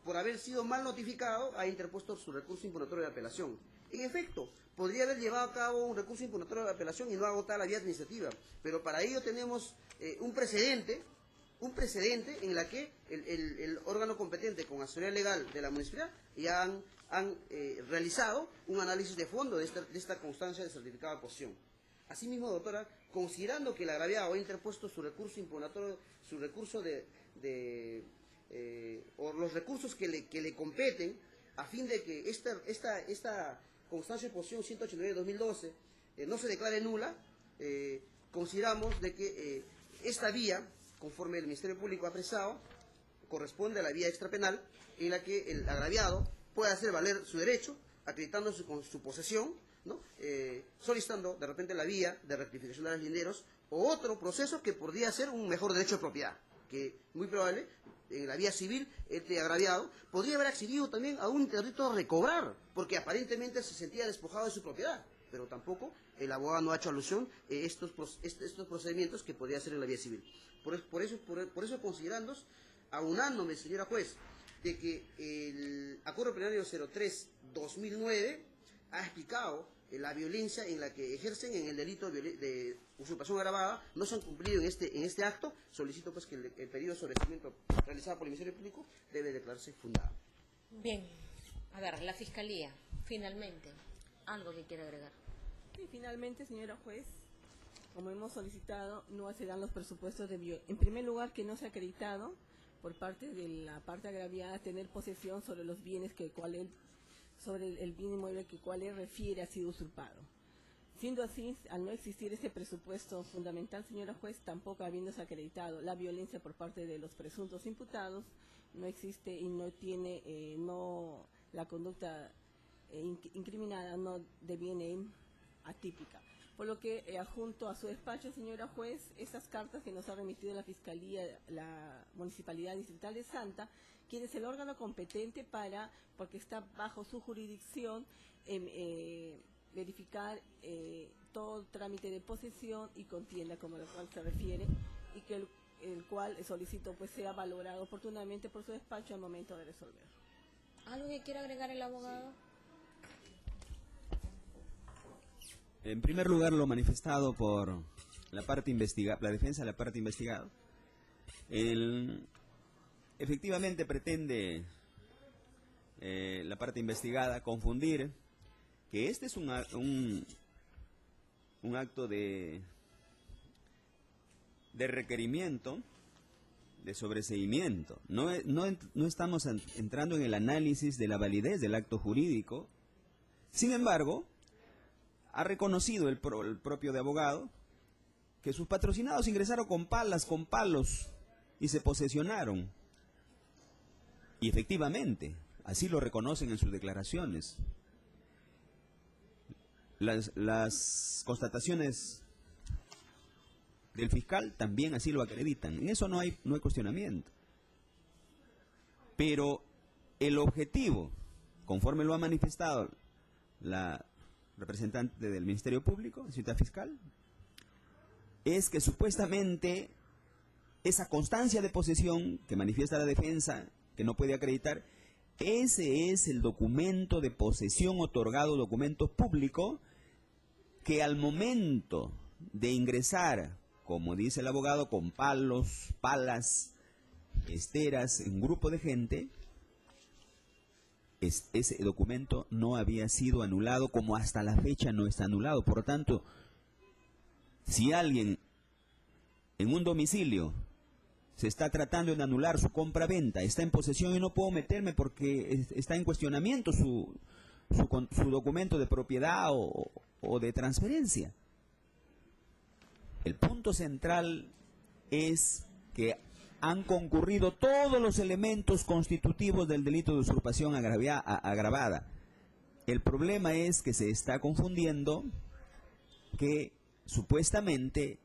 Por haber sido mal notificado, ha interpuesto su recurso impugnatorio de apelación. En efecto, podría haber llevado a cabo un recurso impugnatorio de apelación y no agotar la vía administrativa, pero para ello tenemos un precedente en la que el órgano competente con asesoría legal de la municipalidad ya han realizado un análisis de fondo de esta constancia de certificado de posesión. Asimismo, doctora, considerando que el agraviado ha interpuesto su recurso impugnatorio, su recurso o los recursos que le competen, a fin de que esta constancia de posesión 189 de 2012 no se declare nula, consideramos de que esta vía, conforme el Ministerio Público ha expresado, corresponde a la vía extrapenal, en la que el agraviado puede hacer valer su derecho, acreditando su posesión, ¿no? Solicitando de repente la vía de rectificación de los linderos o otro proceso que podría ser un mejor derecho de propiedad, que muy probable en la vía civil este agraviado podría haber accedido también a un interdicto a recobrar, porque aparentemente se sentía despojado de su propiedad, pero tampoco el abogado no ha hecho alusión a estos procedimientos que podría hacer en la vía civil. Por eso considerando, aunándome, señora juez, de que el Acuerdo Plenario 03-2009 ha explicado la violencia en la que ejercen en el delito de usurpación agravada, no se han cumplido en este acto, solicito pues que el pedido de sobreseimiento realizado por el Ministerio Público debe declararse fundado. Bien, a ver, la Fiscalía, finalmente, algo que quiera agregar. Y finalmente, señora juez, como hemos solicitado, no se dan los presupuestos de en primer lugar, que no se ha acreditado por parte de la parte agraviada tener posesión sobre los bienes sobre el bien inmueble que cual él refiere ha sido usurpado. Siendo así, al no existir ese presupuesto fundamental, señora juez, tampoco habiéndose acreditado la violencia por parte de los presuntos imputados, no existe y no tiene, la conducta incriminada no deviene atípica. Por lo que adjunto a su despacho, señora juez, esas cartas que nos ha remitido la Fiscalía, la Municipalidad Distrital de Santa, quien es el órgano competente porque está bajo su jurisdicción, verificar todo trámite de posesión y contienda, como a lo cual se refiere, y que el cual solicito pues sea valorado oportunamente por su despacho al momento de resolver. ¿Algo que quiera agregar el abogado? En primer lugar, lo manifestado por la parte investigada, la defensa de la parte investigada, efectivamente pretende la parte investigada confundir que este es un acto de requerimiento, de sobreseimiento. No estamos entrando en el análisis de la validez del acto jurídico. Sin embargo, ha reconocido el propio de abogado que sus patrocinados ingresaron con palos, y se posesionaron. Y efectivamente, así lo reconocen en sus declaraciones. Las constataciones del fiscal también así lo acreditan. En eso no hay cuestionamiento. Pero el objetivo, conforme lo ha manifestado la representante del Ministerio Público, ciudad fiscal, es que supuestamente esa constancia de posesión que manifiesta la defensa, que no puede acreditar, ese es el documento de posesión otorgado, documento público, que al momento de ingresar, como dice el abogado, con palas, esteras, en grupo de gente, ese documento no había sido anulado, como hasta la fecha no está anulado. Por lo tanto, si alguien en un domicilio se está tratando de anular su compra-venta, está en posesión y no puedo meterme porque está en cuestionamiento su documento de propiedad o de transferencia. El punto central es que han concurrido todos los elementos constitutivos del delito de usurpación agravada. El problema es que se está confundiendo que supuestamente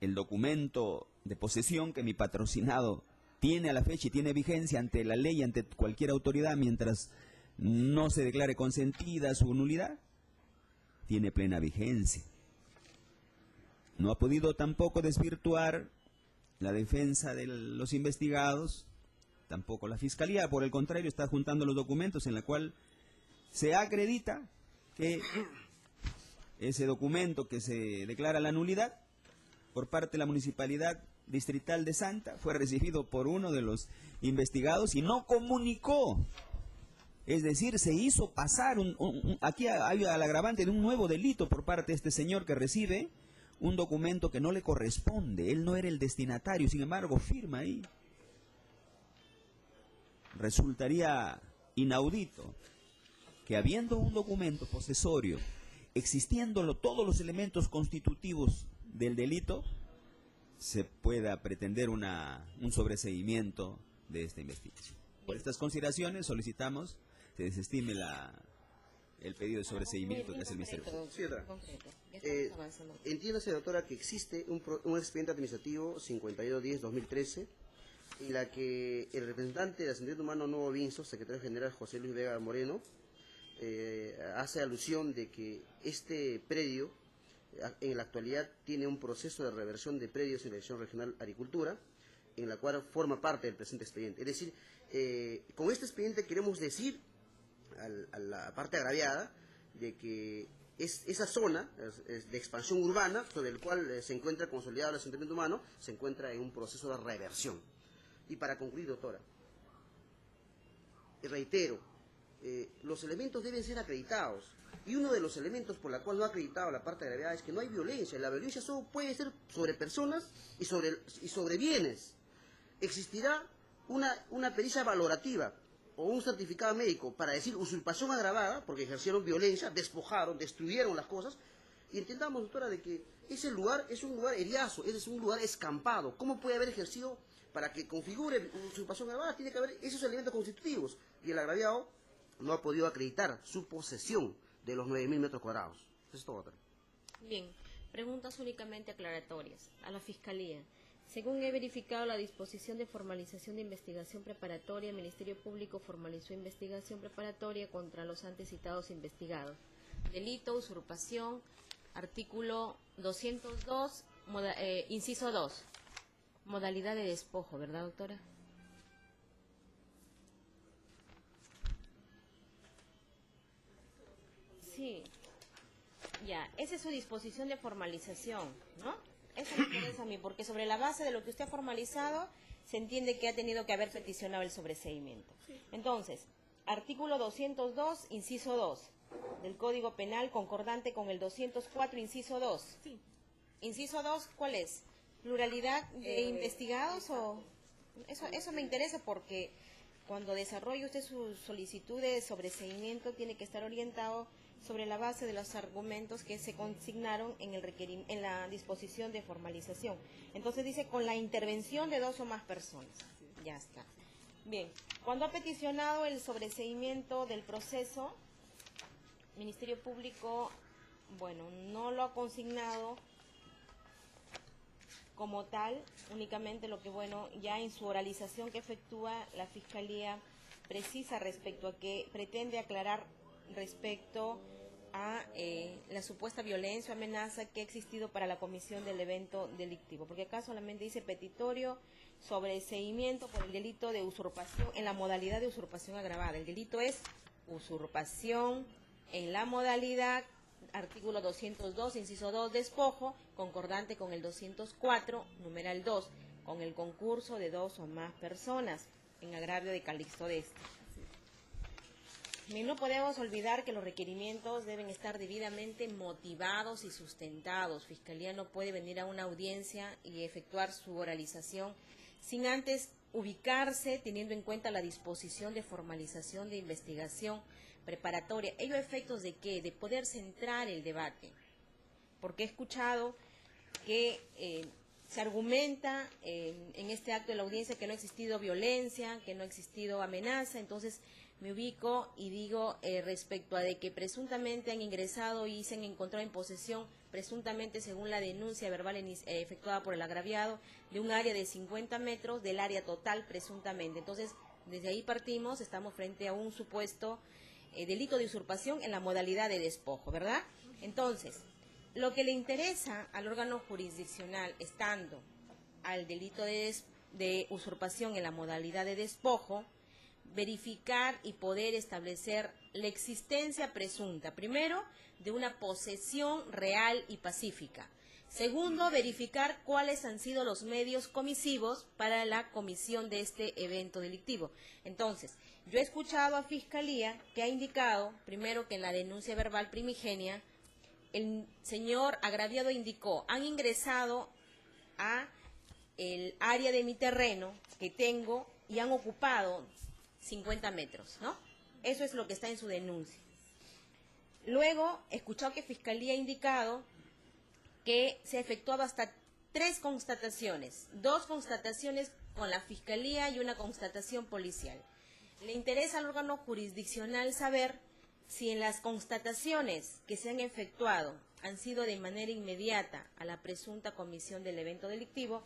el documento de posesión que mi patrocinado tiene a la fecha y tiene vigencia ante la ley, ante cualquier autoridad, mientras no se declare consentida su nulidad, tiene plena vigencia. No ha podido tampoco desvirtuar la defensa de los investigados, tampoco la Fiscalía, por el contrario, está juntando los documentos en la cual se acredita que ese documento que se declara la nulidad por parte de la Municipalidad Distrital de Santa fue recibido por uno de los investigados y no comunicó. Es decir, se hizo pasar, aquí hay el agravante de un nuevo delito por parte de este señor que recibe un documento que no le corresponde. Él no era el destinatario, sin embargo, firma ahí. Resultaría inaudito que habiendo un documento posesorio, existiendo todos los elementos constitutivos del delito, se pueda pretender un sobreseimiento de esta investigación. Por estas consideraciones solicitamos se desestime el pedido de sobreseimiento que hace el Ministerio Público. Entiéndase, doctora, que existe un expediente administrativo 5210-2013 en la que el representante de Asentamiento Humano Nuevo Vinzo, secretario general José Luis Vega Moreno, hace alusión de que este predio en la actualidad tiene un proceso de reversión de predios en la Dirección Regional Agricultura, en la cual forma parte del presente expediente. Es decir, con este expediente queremos decir a la parte agraviada de que esa zona de expansión urbana, sobre el cual se encuentra consolidado el asentamiento humano, se encuentra en un proceso de reversión. Y para concluir, doctora, reitero, los elementos deben ser acreditados. Y uno de los elementos por la cual no ha acreditado la parte agraviada es que no hay violencia. La violencia solo puede ser sobre personas y sobre bienes. Existirá una pericia valorativa, o un certificado médico para decir usurpación agravada, porque ejercieron violencia, despojaron, destruyeron las cosas, y entendamos, doctora, de que ese lugar es un lugar eriazo, es un lugar escampado. ¿Cómo puede haber ejercido para que configure usurpación agravada? Tiene que haber esos elementos constitutivos, y el agraviado no ha podido acreditar su posesión de los 9.000 metros cuadrados. Eso es todo, doctora. Bien, preguntas únicamente aclaratorias a la Fiscalía. Según he verificado la disposición de formalización de investigación preparatoria, el Ministerio Público formalizó investigación preparatoria contra los antes citados investigados. Delito, usurpación, artículo 202, inciso 2, modalidad de despojo, ¿verdad, doctora? Sí, ya, esa es su disposición de formalización, ¿no? Eso me interesa a mí, porque sobre la base de lo que usted ha formalizado, se entiende que ha tenido que haber peticionado el sobreseimiento. Entonces, artículo 202, inciso 2, del Código Penal, concordante con el 204, inciso 2. Sí. Inciso 2, ¿cuál es? ¿Pluralidad de investigados o...? Eso me interesa porque cuando desarrolle usted su solicitud de sobreseimiento tiene que estar orientado sobre la base de los argumentos que se consignaron en la disposición de formalización. Entonces dice, con la intervención de 2 o más personas. Ya está. Bien, cuando ha peticionado el sobreseimiento del proceso, Ministerio Público, bueno, no lo ha consignado como tal, únicamente lo que, bueno, ya en su oralización que efectúa la Fiscalía precisa respecto a que pretende aclarar respecto a la supuesta violencia o amenaza que ha existido para la comisión del evento delictivo, porque acá solamente dice petitorio sobreseimiento por el delito de usurpación en la modalidad de usurpación agravada. El delito es usurpación en la modalidad, artículo 202, inciso 2, despojo, concordante con el 204, numeral 2, con el concurso de 2 o más personas en agravio de Calixto d'Este. Y no podemos olvidar que los requerimientos deben estar debidamente motivados y sustentados. Fiscalía no puede venir a una audiencia y efectuar su oralización sin antes ubicarse teniendo en cuenta la disposición de formalización de investigación preparatoria. ¿Ello efectos de qué? De poder centrar el debate. Porque he escuchado que se argumenta en este acto de la audiencia que no ha existido violencia, que no ha existido amenaza, entonces me ubico y digo respecto a de que presuntamente han ingresado y se han encontrado en posesión, presuntamente según la denuncia verbal efectuada por el agraviado, de un área de 50 metros del área total presuntamente. Entonces, desde ahí partimos, estamos frente a un supuesto delito de usurpación en la modalidad de despojo, ¿verdad? Entonces, lo que le interesa al órgano jurisdiccional, estando al delito de usurpación en la modalidad de despojo, verificar y poder establecer la existencia presunta, primero, de una posesión real y pacífica. Segundo, verificar cuáles han sido los medios comisivos para la comisión de este evento delictivo. Entonces, yo he escuchado a Fiscalía que ha indicado, primero, que en la denuncia verbal primigenia, el señor agraviado indicó, han ingresado a el área de mi terreno que tengo y han ocupado 50 metros, ¿no? Eso es lo que está en su denuncia. Luego, he escuchado que Fiscalía ha indicado que se ha efectuado hasta 3 constataciones, 2 constataciones con la Fiscalía y una constatación policial. Le interesa al órgano jurisdiccional saber si en las constataciones que se han efectuado han sido de manera inmediata a la presunta comisión del evento delictivo.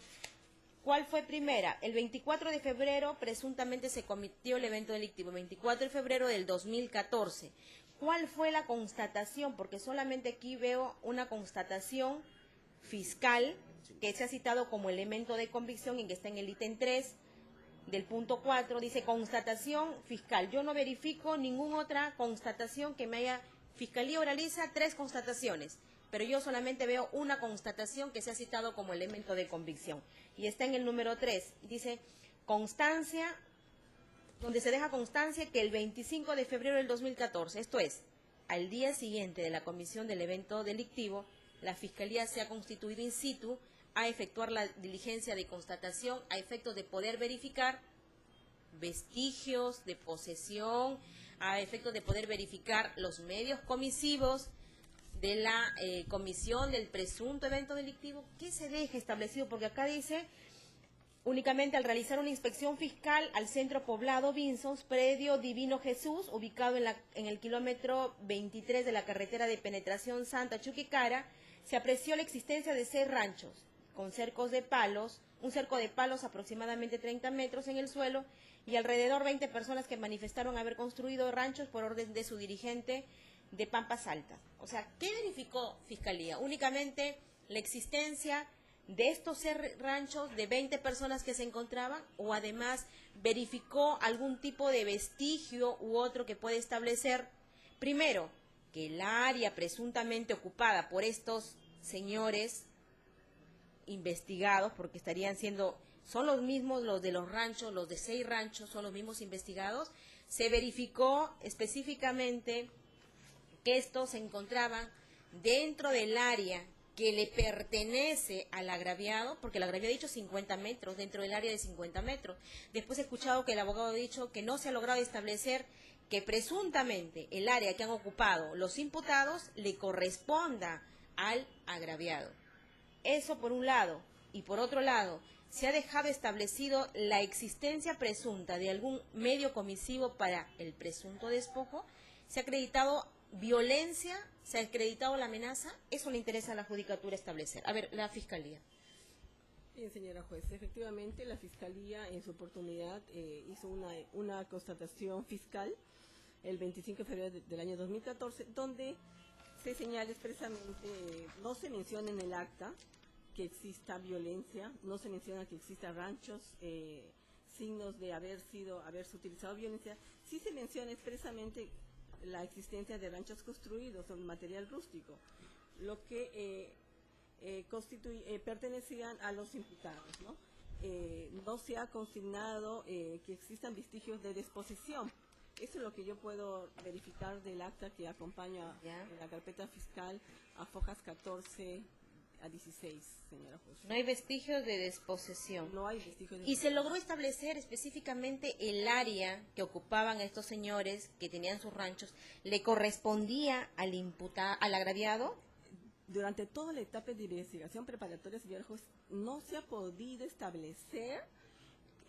¿Cuál fue primera? El 24 de febrero presuntamente se cometió el evento delictivo, 24 de febrero del 2014. ¿Cuál fue la constatación? Porque solamente aquí veo una constatación fiscal que se ha citado como elemento de convicción y que está en el ítem 3 del punto 4, dice constatación fiscal. Yo no verifico ninguna otra constatación que me haya... Fiscalía oraliza 3 constataciones, pero yo solamente veo una constatación que se ha citado como elemento de convicción. Y está en el número 3, dice constancia, donde se deja constancia que el 25 de febrero del 2014, esto es, al día siguiente de la comisión del evento delictivo, la Fiscalía se ha constituido in situ a efectuar la diligencia de constatación a efectos de poder verificar vestigios de posesión a efectos de poder verificar los medios comisivos de la comisión del presunto evento delictivo? ¿Qué se deja establecido? Porque acá dice únicamente al realizar una inspección fiscal al centro poblado Vinsons, predio Divino Jesús, ubicado en el kilómetro 23 de la carretera de penetración Santa Chuquicara, se apreció la existencia de 6 ranchos con cercos de palos, un cerco de palos aproximadamente 30 metros en el suelo y alrededor 20 personas que manifestaron haber construido ranchos por orden de su dirigente de Pampas Altas. O sea, ¿qué verificó Fiscalía? Únicamente la existencia de estos ranchos de 20 personas que se encontraban, o además verificó algún tipo de vestigio u otro que puede establecer, primero, que el área presuntamente ocupada por estos señores investigados, porque estarían siendo, son los mismos los de los ranchos, los de 6 ranchos, son los mismos investigados, se verificó específicamente que estos se encontraban dentro del área que le pertenece al agraviado, porque el agraviado ha dicho 50 metros, dentro del área de 50 metros. Después he escuchado que el abogado ha dicho que no se ha logrado establecer que presuntamente el área que han ocupado los imputados le corresponda al agraviado. Eso por un lado. Y por otro lado, se ha dejado establecido la existencia presunta de algún medio comisivo para el presunto despojo. Se ha acreditado violencia, se ha acreditado la amenaza. Eso le interesa a la judicatura establecer. A ver, la Fiscalía. Bien, señora juez, efectivamente la Fiscalía en su oportunidad hizo una constatación fiscal el 25 de febrero del año 2014, donde se señala expresamente, no se menciona en el acta que exista violencia, no se menciona que exista ranchos, signos de haberse utilizado violencia, sí se menciona expresamente la existencia de ranchos construidos con material rústico, lo que pertenecían a los imputados, ¿no? No se ha consignado que existan vestigios de disposición. Eso es lo que yo puedo verificar del acta que acompaña en la carpeta fiscal a fojas 14 a 16, señora juez. No hay vestigios de desposesión. No hay vestigios de ¿Y se logró establecer específicamente el área que ocupaban estos señores que tenían sus ranchos? ¿Le correspondía al agraviado? Durante toda la etapa de investigación preparatoria, señora juez, no se ha podido establecer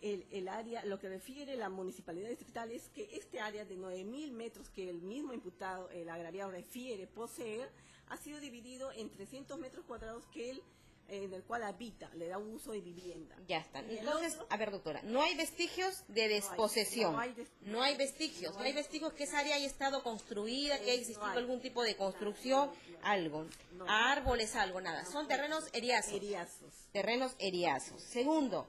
el área. Lo que refiere la municipalidad distrital es que este área de 9.000 metros que el mismo imputado, el agraviado, refiere poseer, ha sido dividido en 300 metros cuadrados que él, en el cual habita, le da un uso de vivienda. Ya está. Entonces, a ver, doctora, no hay vestigios de desposesión. No hay vestigios que esa área haya estado construida, que haya existido algún tipo de construcción, algo. Árboles, algo, nada. Son terrenos eriazos. Terrenos eriazos. Segundo,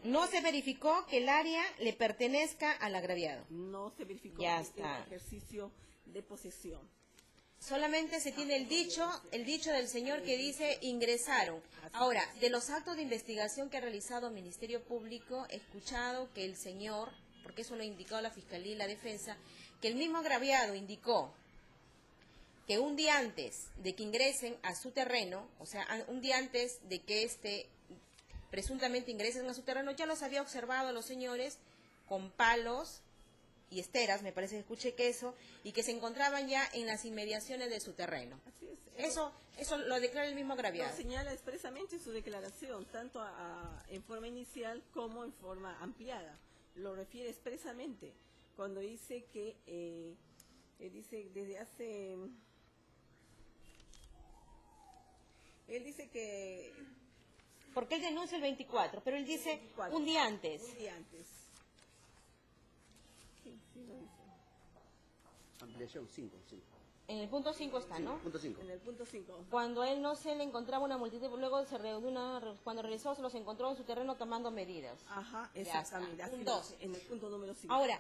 no se verificó que el área le pertenezca al agraviado. No se verificó ya el está. Ejercicio de posesión. Solamente se tiene el dicho del señor que dice ingresaron. Ahora, de los actos de investigación que ha realizado el Ministerio Público, he escuchado que el señor, porque eso lo ha indicado la Fiscalía y la Defensa, que el mismo agraviado indicó que un día antes de que ingresen a su terreno, o sea, un día antes de que presuntamente ingresen a su terreno, ya los había observado a los señores con palos y esteras, me parece que escuché que eso, y que se encontraban ya en las inmediaciones de su terreno. Así es. Eso lo declara el mismo agraviado. Lo señala expresamente en su declaración, tanto en forma inicial como en forma ampliada. Lo refiere expresamente cuando dice que, dice desde hace... Él dice que... Porque él denuncia el 24, pero él dice 24, un día antes. Un día antes. Sí, lo dice. Ampliación 5. En el punto 5 está, ¿no? Punto 5. En el punto 5. Cuando él no se le encontraba una multitud, luego se reunió cuando regresó se los encontró en su terreno tomando medidas. Ajá, Ya exactamente. está. Así Un lo 2. dice, en el punto número 5. Ahora,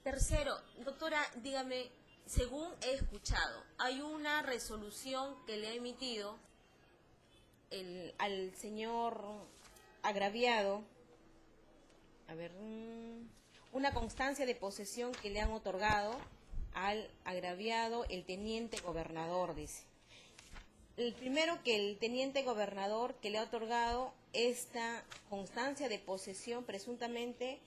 tercero, doctora, dígame, según he escuchado, hay una resolución que le ha emitido al señor agraviado, a ver, una constancia de posesión que le han otorgado al agraviado el teniente gobernador, dice. El primero, que el teniente gobernador que le ha otorgado esta constancia de posesión presuntamente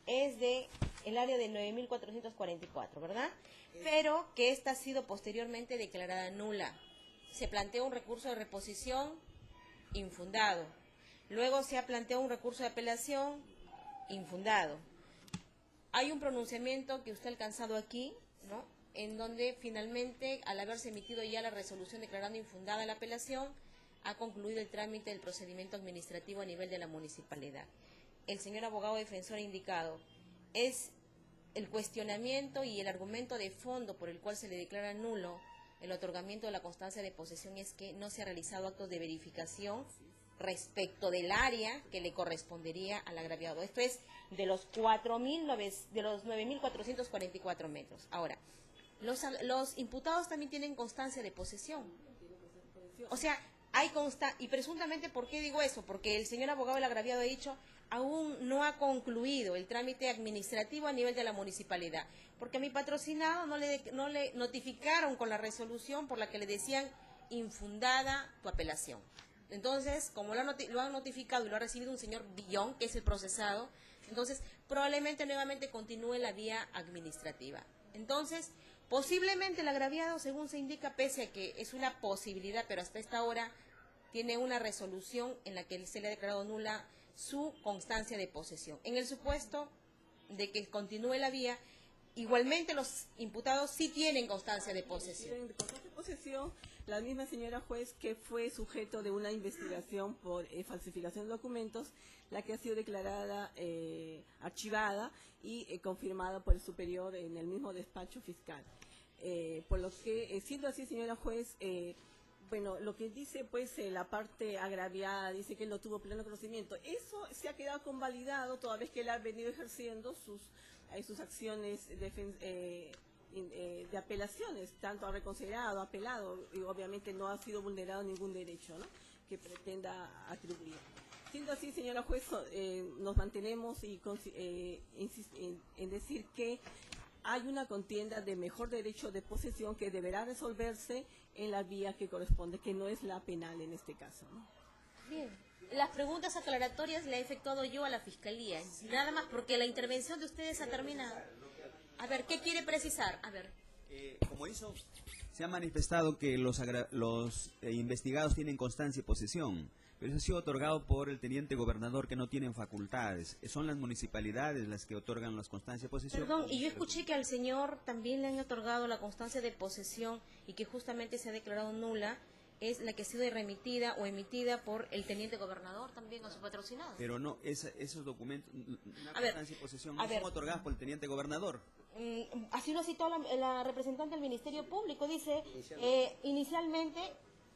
es de el área de 9.444, ¿verdad? Pero que esta ha sido posteriormente declarada nula. Se planteó un recurso de reposición infundado. Luego se ha planteado un recurso de apelación infundado. Hay un pronunciamiento que usted ha alcanzado aquí, ¿no?, en donde finalmente, al haberse emitido ya la resolución declarando infundada la apelación, ha concluido el trámite del procedimiento administrativo a nivel de la municipalidad. El señor abogado defensor ha indicado, es el cuestionamiento y el argumento de fondo por el cual se le declara nulo el otorgamiento de la constancia de posesión es que no se ha realizado actos de verificación respecto del área que le correspondería al agraviado. Esto es de los 9.444 metros. Ahora, los imputados también tienen constancia de posesión. O sea, hay y presuntamente, ¿por qué digo eso? Porque el señor abogado del agraviado ha dicho, aún no ha concluido el trámite administrativo a nivel de la municipalidad, porque a mi patrocinado no le notificaron con la resolución por la que le decían infundada tu apelación. Entonces, como lo han notificado y lo ha recibido un señor Villón, que es el procesado, entonces probablemente nuevamente continúe la vía administrativa. Entonces, posiblemente el agraviado, según se indica, pese a que es una posibilidad, pero hasta esta hora tiene una resolución en la que se le ha declarado nula su constancia de posesión. En el supuesto de que continúe la vía, igualmente los imputados sí tienen constancia de posesión. Tienen constancia de posesión. La misma señora juez que fue sujeto de una investigación por falsificación de documentos, la que ha sido declarada archivada y confirmada por el superior en el mismo despacho fiscal. Por lo que, siendo así, señora juez, bueno, lo que dice pues la parte agraviada, dice que él no tuvo pleno conocimiento. Eso se ha quedado convalidado toda vez que él ha venido ejerciendo sus acciones de apelaciones, tanto ha reconsiderado, ha apelado, y obviamente no ha sido vulnerado ningún derecho, ¿no?, que pretenda atribuir. Siendo así, señora juez, nos mantenemos y en decir que hay una contienda de mejor derecho de posesión que deberá resolverse en la vía que corresponde, que no es la penal en este caso, ¿no? Bien, las preguntas aclaratorias las he efectuado yo a la Fiscalía, nada más porque la intervención de ustedes ha terminado. A ver, ¿qué quiere precisar? A ver. Como eso, se ha manifestado que los investigados tienen constancia y posesión, pero eso ha sido otorgado por el teniente gobernador, que no tienen facultades. Son las municipalidades las que otorgan las constancias de posesión. Perdón, y yo escuché que al señor también le han otorgado la constancia de posesión y que justamente se ha declarado nula, es la que ha sido remitida o emitida por el teniente gobernador también a su patrocinado. Pero no, esos documentos, una A ver, constancia de posesión no son otorgadas por el teniente gobernador. Así lo citó la representante del Ministerio Público, dice, inicialmente,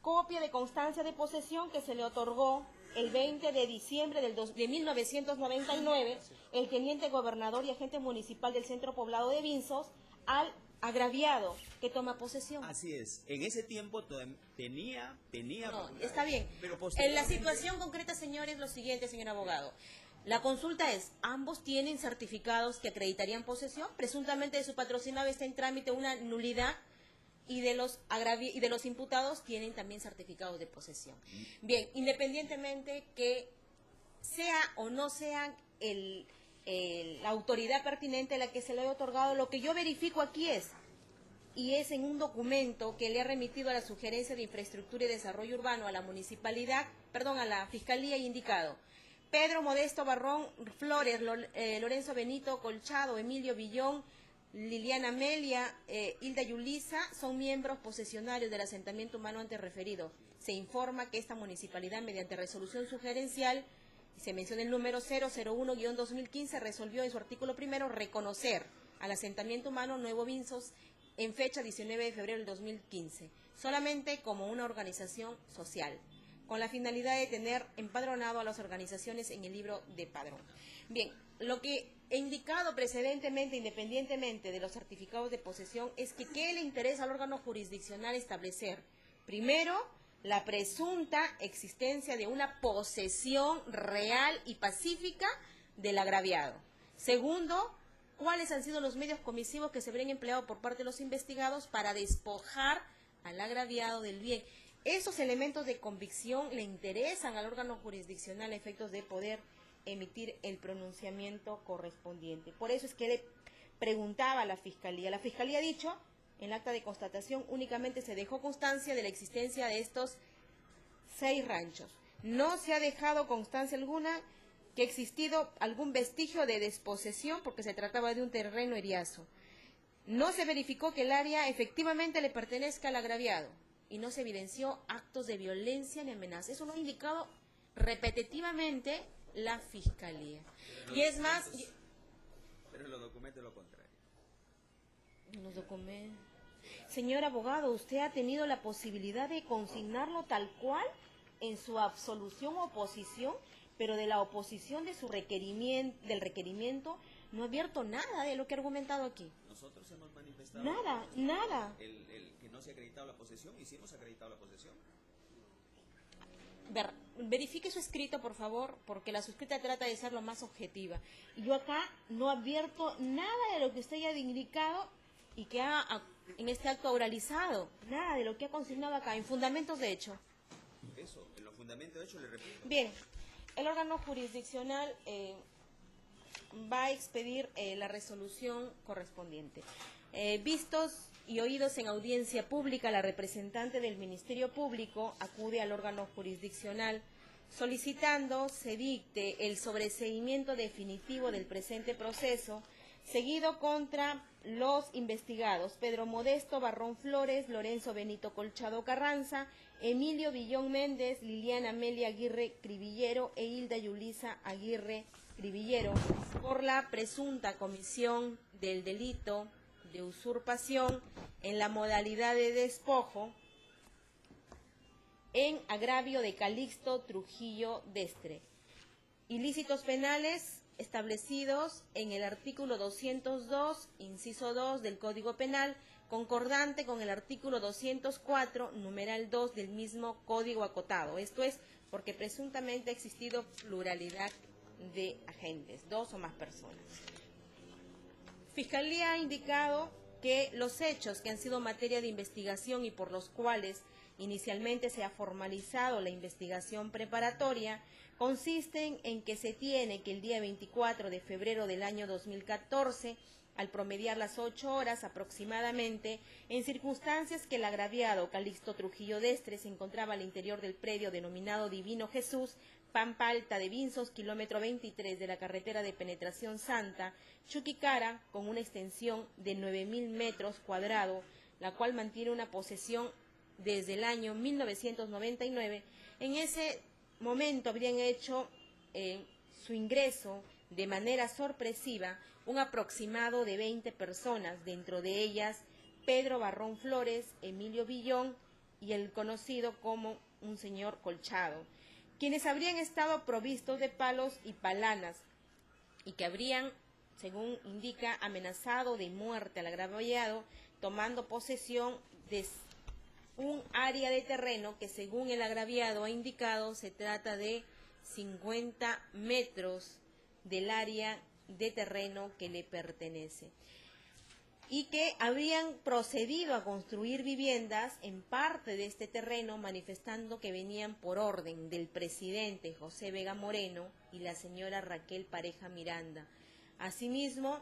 copia de constancia de posesión que se le otorgó el 20 de diciembre de 1999, el teniente gobernador y agente municipal del centro poblado de Vinzos, al agraviado que toma posesión. Así es, en ese tiempo tenía No, está bien. Pero En la situación concreta, señor, es lo siguiente, señor abogado. La consulta es, ambos tienen certificados que acreditarían posesión, presuntamente de su patrocinado está en trámite una nulidad, y de los imputados tienen también certificados de posesión. Bien, independientemente que sea o no sea la autoridad pertinente a la que se le haya otorgado, lo que yo verifico aquí es en un documento que le ha remitido a la Sugerencia de Infraestructura y Desarrollo Urbano a la municipalidad, perdón, a la Fiscalía, indicado Pedro Modesto Barrón Flores, Lorenzo Benito Colchado, Emilio Villón, Liliana Amelia, Hilda Yulisa son miembros posesionarios del asentamiento humano antes referido. Se informa que esta municipalidad, mediante resolución sugerencial, se menciona el número 001-2015, resolvió en su artículo primero reconocer al asentamiento humano Nuevo Vinzos en fecha 19 de febrero del 2015, solamente como una organización social, con la finalidad de tener empadronado a las organizaciones en el libro de padrón. Bien, lo que he indicado precedentemente, independientemente de los certificados de posesión, es que ¿qué le interesa al órgano jurisdiccional establecer? Primero, la presunta existencia de una posesión real y pacífica del agraviado. Segundo, ¿cuáles han sido los medios comisivos que se habrían empleado por parte de los investigados para despojar al agraviado del bien? Esos elementos de convicción le interesan al órgano jurisdiccional a efectos de poder emitir el pronunciamiento correspondiente. Por eso es que le preguntaba a la Fiscalía. La Fiscalía ha dicho, en el acta de constatación únicamente se dejó constancia de la existencia de estos 6 ranchos. No se ha dejado constancia alguna que ha existido algún vestigio de desposesión porque se trataba de un terreno eriazo. No se verificó que el área efectivamente le pertenezca al agraviado y no se evidenció actos de violencia ni amenaza. Eso lo ha indicado repetitivamente la Fiscalía. Y es más... Pero los documentos lo contrario. Los documentos... Señor abogado, ¿usted ha tenido la posibilidad de consignarlo tal cual en su absolución o oposición? Pero de la oposición de su del requerimiento no ha abierto nada de lo que ha argumentado aquí. Nosotros hemos manifestado... Nada. El que no se ha acreditado la posesión, y sí hemos acreditado la posesión. Verifique su escrito, por favor, porque la suscrita trata de ser lo más objetiva. Y yo acá no he abierto nada de lo que usted haya indicado y que ha en este acto oralizado. Nada de lo que ha consignado acá, en fundamentos de hecho. Eso, en los fundamentos de hecho le repito. Bien, el órgano jurisdiccional va a expedir la resolución correspondiente. Vistos y oídos en audiencia pública, la representante del Ministerio Público acude al órgano jurisdiccional solicitando se dicte el sobreseimiento definitivo del presente proceso, seguido contra los investigados Pedro Modesto Barrón Flores, Lorenzo Benito Colchado Carranza, Emilio Villón Méndez, Liliana Amelia Aguirre Cribillero e Hilda Yulisa Aguirre Cribillero, por la presunta comisión del delito de usurpación en la modalidad de despojo en agravio de Calixto Trujillo Destre. Ilícitos penales establecidos en el artículo 202, inciso 2 del Código Penal, concordante con el artículo 204, numeral 2 del mismo Código acotado. Esto es porque presuntamente ha existido pluralidad de agentes, 2 o más personas. Fiscalía ha indicado que los hechos que han sido materia de investigación y por los cuales inicialmente se ha formalizado la investigación preparatoria consisten en que se tiene que el día 24 de febrero del año 2014, al promediar las 8 horas aproximadamente, en circunstancias que el agraviado Calixto Trujillo Destre se encontraba al interior del predio denominado Divino Jesús, Pampa Alta de Vinzos, kilómetro 23 de la carretera de penetración Santa, Chuquicara, con una extensión de 9.000 metros cuadrados, la cual mantiene una posesión desde el año 1999. En ese momento habrían hecho su ingreso de manera sorpresiva un aproximado de 20 personas, dentro de ellas Pedro Barrón Flores, Emilio Villón y el conocido como un señor Colchado, quienes habrían estado provistos de palos y palanas y que habrían, según indica, amenazado de muerte al agraviado, tomando posesión de un área de terreno que, según el agraviado ha indicado, se trata de 50 metros del área de terreno que le pertenece, y que habrían procedido a construir viviendas en parte de este terreno, manifestando que venían por orden del presidente José Vega Moreno y la señora Raquel Pareja Miranda. Asimismo,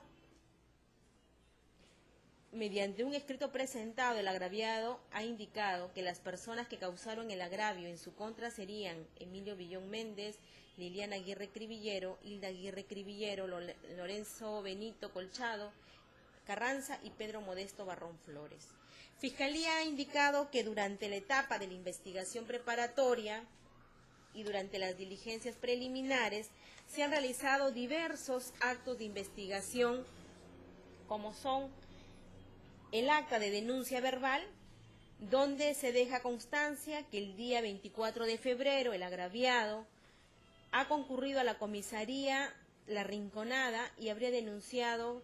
mediante un escrito presentado, el agraviado ha indicado que las personas que causaron el agravio en su contra serían Emilio Villón Méndez, Liliana Aguirre Cribillero, Hilda Aguirre Cribillero, Lorenzo Benito Colchado Carranza y Pedro Modesto Barrón Flores. Fiscalía ha indicado que durante la etapa de la investigación preparatoria y durante las diligencias preliminares se han realizado diversos actos de investigación, como son el acta de denuncia verbal, donde se deja constancia que el día 24 de febrero el agraviado ha concurrido a la comisaría La Rinconada y habría denunciado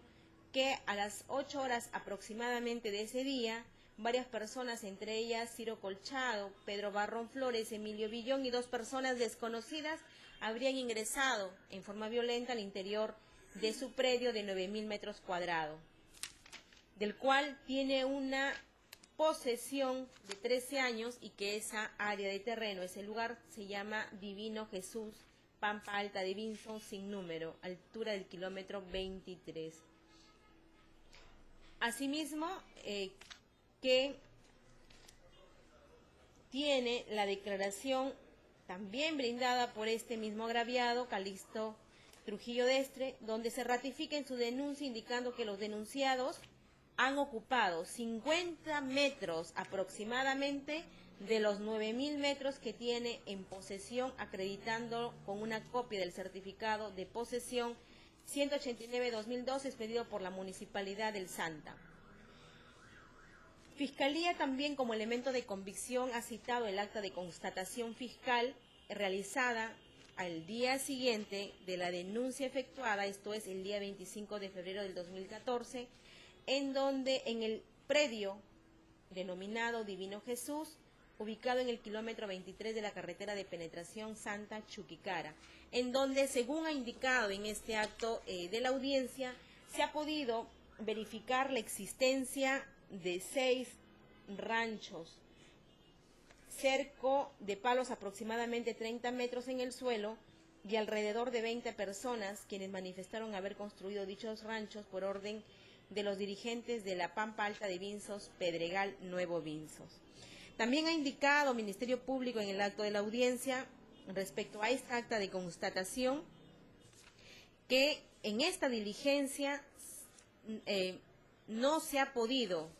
que a las 8 horas aproximadamente de ese día, varias personas, entre ellas Ciro Colchado, Pedro Barrón Flores, Emilio Villón y 2 personas desconocidas, habrían ingresado en forma violenta al interior de su predio de 9.000 metros cuadrados, del cual tiene una posesión de 13 años y que esa área de terreno, ese lugar se llama Divino Jesús, Pampa Alta de Vinson sin número, altura del kilómetro 23. Asimismo, que tiene la declaración también brindada por este mismo agraviado, Calixto Trujillo Destre, donde se ratifica en su denuncia indicando que los denunciados han ocupado 50 metros aproximadamente de los 9.000 metros que tiene en posesión, acreditando con una copia del certificado de posesión 189-2002 expedido por la Municipalidad del Santa. Fiscalía también como elemento de convicción ha citado el acta de constatación fiscal realizada al día siguiente de la denuncia efectuada, esto es el día 25 de febrero del 2014, en donde en el predio denominado Divino Jesús, ubicado en el kilómetro 23 de la carretera de penetración Santa Chuquicara, en donde, según ha indicado en este acto de la audiencia, se ha podido verificar la existencia de 6 ranchos, cerco de palos aproximadamente 30 metros en el suelo y alrededor de 20 personas quienes manifestaron haber construido dichos ranchos por orden de los dirigentes de la Pampa Alta de Vinzos, Pedregal, Nuevo Vinzos. También ha indicado Ministerio Público en el acto de la audiencia respecto a esta acta de constatación que en esta diligencia no se ha podido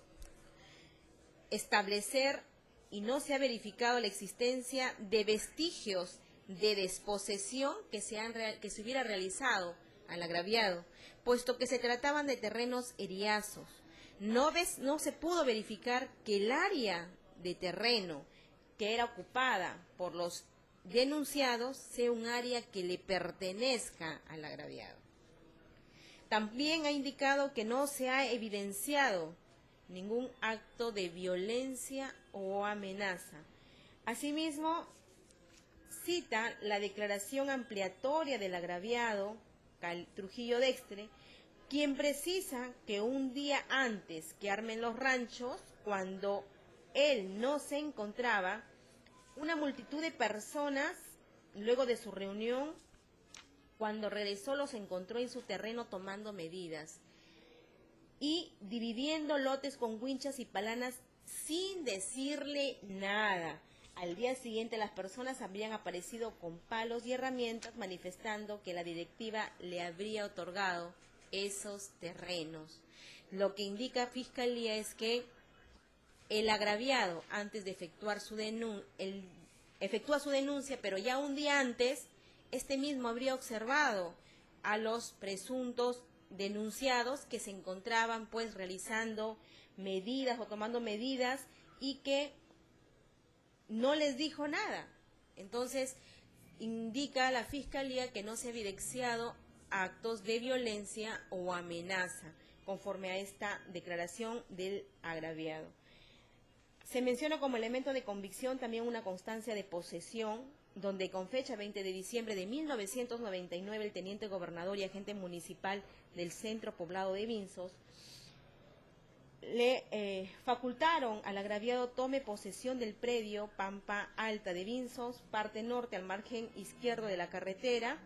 establecer y no se ha verificado la existencia de vestigios de desposesión que se hubiera realizado al agraviado, puesto que se trataban de terrenos eriazos. No se pudo verificar que el área de terreno que era ocupada por los denunciados sea un área que le pertenezca al agraviado. También ha indicado que no se ha evidenciado ningún acto de violencia o amenaza. Asimismo, cita la declaración ampliatoria del agraviado Trujillo Destre, quien precisa que un día antes que armen los ranchos, cuando él no se encontraba, una multitud de personas, luego de su reunión, cuando regresó los encontró en su terreno tomando medidas y dividiendo lotes con winchas y palanas sin decirle nada. Al día siguiente las personas habrían aparecido con palos y herramientas manifestando que la directiva le habría otorgado esos terrenos. Lo que indica Fiscalía es que el agraviado, antes de efectúa su denuncia, pero ya un día antes, este mismo habría observado a los presuntos denunciados que se encontraban pues realizando medidas o tomando medidas y que no les dijo nada. Entonces, indica la Fiscalía que no se ha evidenciado actos de violencia o amenaza, conforme a esta declaración del agraviado. Se menciona como elemento de convicción también una constancia de posesión, donde con fecha 20 de diciembre de 1999 el teniente gobernador y agente municipal del centro poblado de Vinzos le facultaron al agraviado tome posesión del predio Pampa Alta de Vinzos, parte norte al margen izquierdo de la carretera,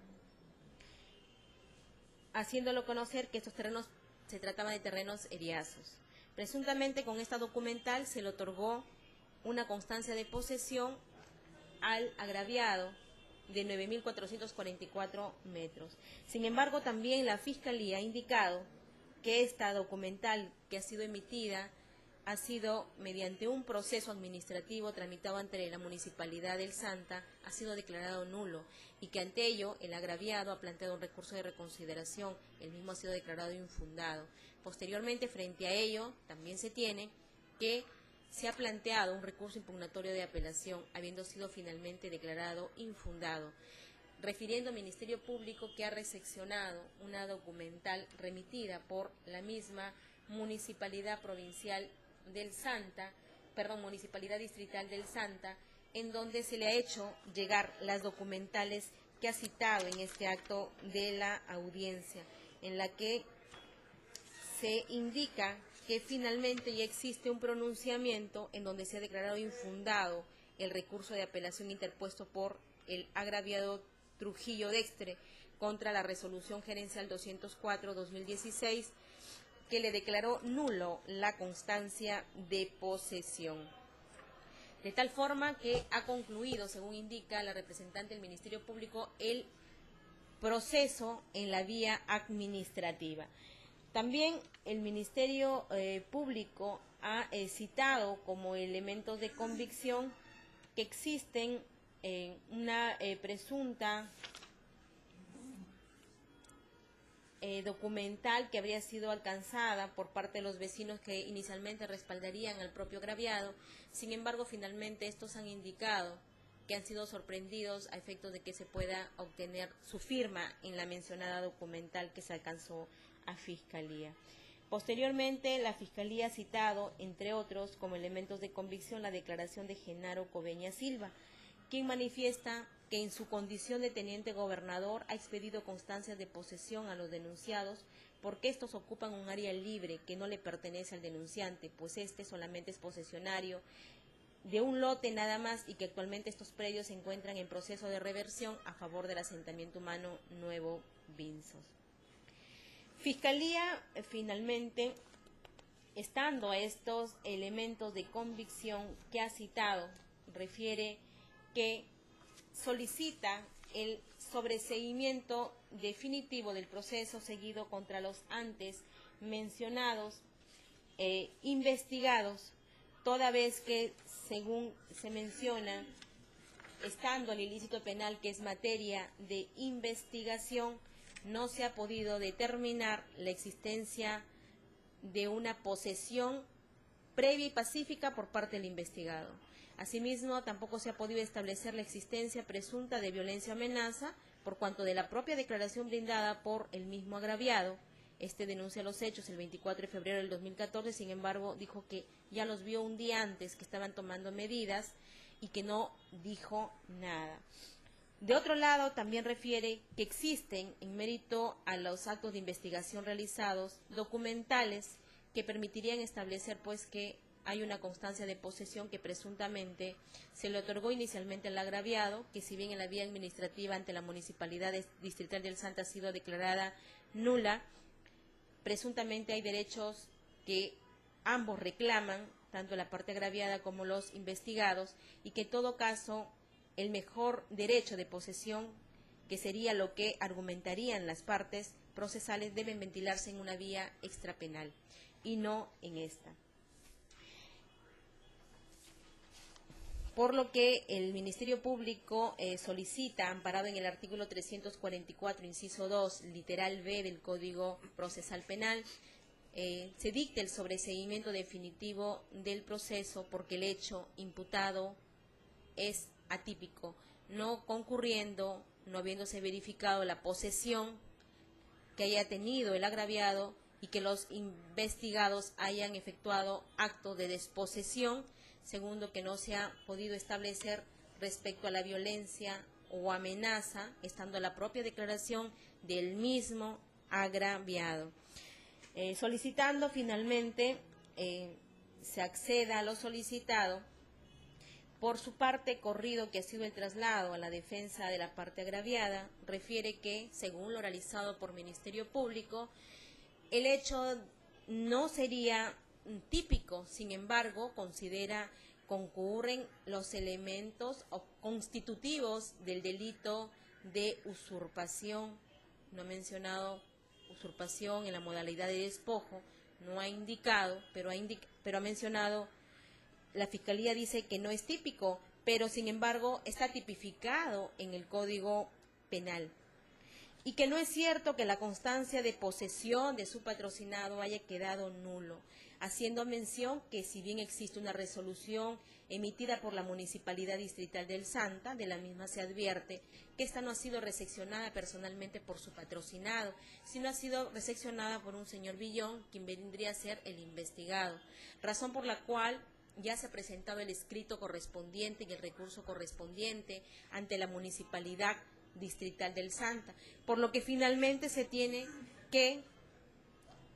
haciéndolo conocer que estos terrenos se trataban de terrenos eriazos. Presuntamente con esta documental se le otorgó una constancia de posesión al agraviado de 9.444 metros. Sin embargo, también la Fiscalía ha indicado que esta documental que ha sido emitida ha sido mediante un proceso administrativo tramitado ante la Municipalidad del Santa, ha sido declarado nulo y que ante ello el agraviado ha planteado un recurso de reconsideración, el mismo ha sido declarado infundado. Posteriormente, frente a ello, también se tiene que se ha planteado un recurso impugnatorio de apelación, habiendo sido finalmente declarado infundado, refiriendo al Ministerio Público que ha recepcionado una documental remitida por la misma Municipalidad Provincial del Santa, Municipalidad Distrital del Santa, en donde se le ha hecho llegar las documentales que ha citado en este acto de la audiencia, en la que se indica que finalmente ya existe un pronunciamiento en donde se ha declarado infundado el recurso de apelación interpuesto por el agraviado Trujillo Dextre contra la resolución gerencial 204-2016 que le declaró nulo la constancia de posesión. De tal forma que ha concluido, según indica la representante del Ministerio Público, el proceso en la vía administrativa. También el Ministerio Público ha citado como elementos de convicción que existen una presunta documental que habría sido alcanzada por parte de los vecinos que inicialmente respaldarían al propio agraviado. Sin embargo, finalmente estos han indicado que han sido sorprendidos a efectos de que se pueda obtener su firma en la mencionada documental que se alcanzó a Fiscalía. Posteriormente, la Fiscalía ha citado, entre otros, como elementos de convicción, la declaración de Genaro Coveña Silva, quien manifiesta que en su condición de teniente gobernador ha expedido constancias de posesión a los denunciados porque estos ocupan un área libre que no le pertenece al denunciante, pues este solamente es posesionario de un lote nada más y que actualmente estos predios se encuentran en proceso de reversión a favor del asentamiento humano Nuevo Vinzos. Fiscalía, finalmente, estando a estos elementos de convicción que ha citado, refiere que solicita el sobreseguimiento definitivo del proceso seguido contra los antes mencionados investigados, toda vez que, según se menciona, estando el ilícito penal, que es materia de investigación, no se ha podido determinar la existencia de una posesión previa y pacífica por parte del investigado. Asimismo, tampoco se ha podido establecer la existencia presunta de violencia o amenaza, por cuanto de la propia declaración brindada por el mismo agraviado. Este denuncia los hechos el 24 de febrero del 2014, sin embargo, dijo que ya los vio un día antes, que estaban tomando medidas y que no dijo nada. De otro lado, también refiere que existen, en mérito a los actos de investigación realizados, documentales que permitirían establecer pues que hay una constancia de posesión que presuntamente se le otorgó inicialmente al agraviado, que si bien en la vía administrativa ante la Municipalidad Distrital del Santa ha sido declarada nula, presuntamente hay derechos que ambos reclaman, tanto la parte agraviada como los investigados, y que en todo caso el mejor derecho de posesión, que sería lo que argumentarían las partes procesales, deben ventilarse en una vía extrapenal y no en esta. Por lo que el Ministerio Público solicita, amparado en el artículo 344, inciso 2, literal B del Código Procesal Penal, se dicte el sobreseguimiento definitivo del proceso porque el hecho imputado es atípico, no concurriendo, no habiéndose verificado la posesión que haya tenido el agraviado y que los investigados hayan efectuado acto de desposesión. Segundo, que no se ha podido establecer respecto a la violencia o amenaza, estando la propia declaración del mismo agraviado. Solicitando finalmente se acceda a lo solicitado. Por su parte, corrido que ha sido el traslado a la defensa de la parte agraviada, refiere que, según lo realizado por Ministerio Público, el hecho no sería típico, sin embargo, considera concurren los elementos constitutivos del delito de usurpación. No ha mencionado usurpación en la modalidad de despojo, no ha indicado, pero ha mencionado, la Fiscalía dice que no es típico, pero sin embargo está tipificado en el Código Penal. Y que no es cierto que la constancia de posesión de su patrocinado haya quedado nulo, haciendo mención que si bien existe una resolución emitida por la Municipalidad Distrital del Santa, de la misma se advierte que esta no ha sido recepcionada personalmente por su patrocinado, sino ha sido recepcionada por un señor Villón, quien vendría a ser el investigado, razón por la cual ya se ha presentado el escrito correspondiente y el recurso correspondiente ante la Municipalidad Distrital del Santa, por lo que finalmente se tiene que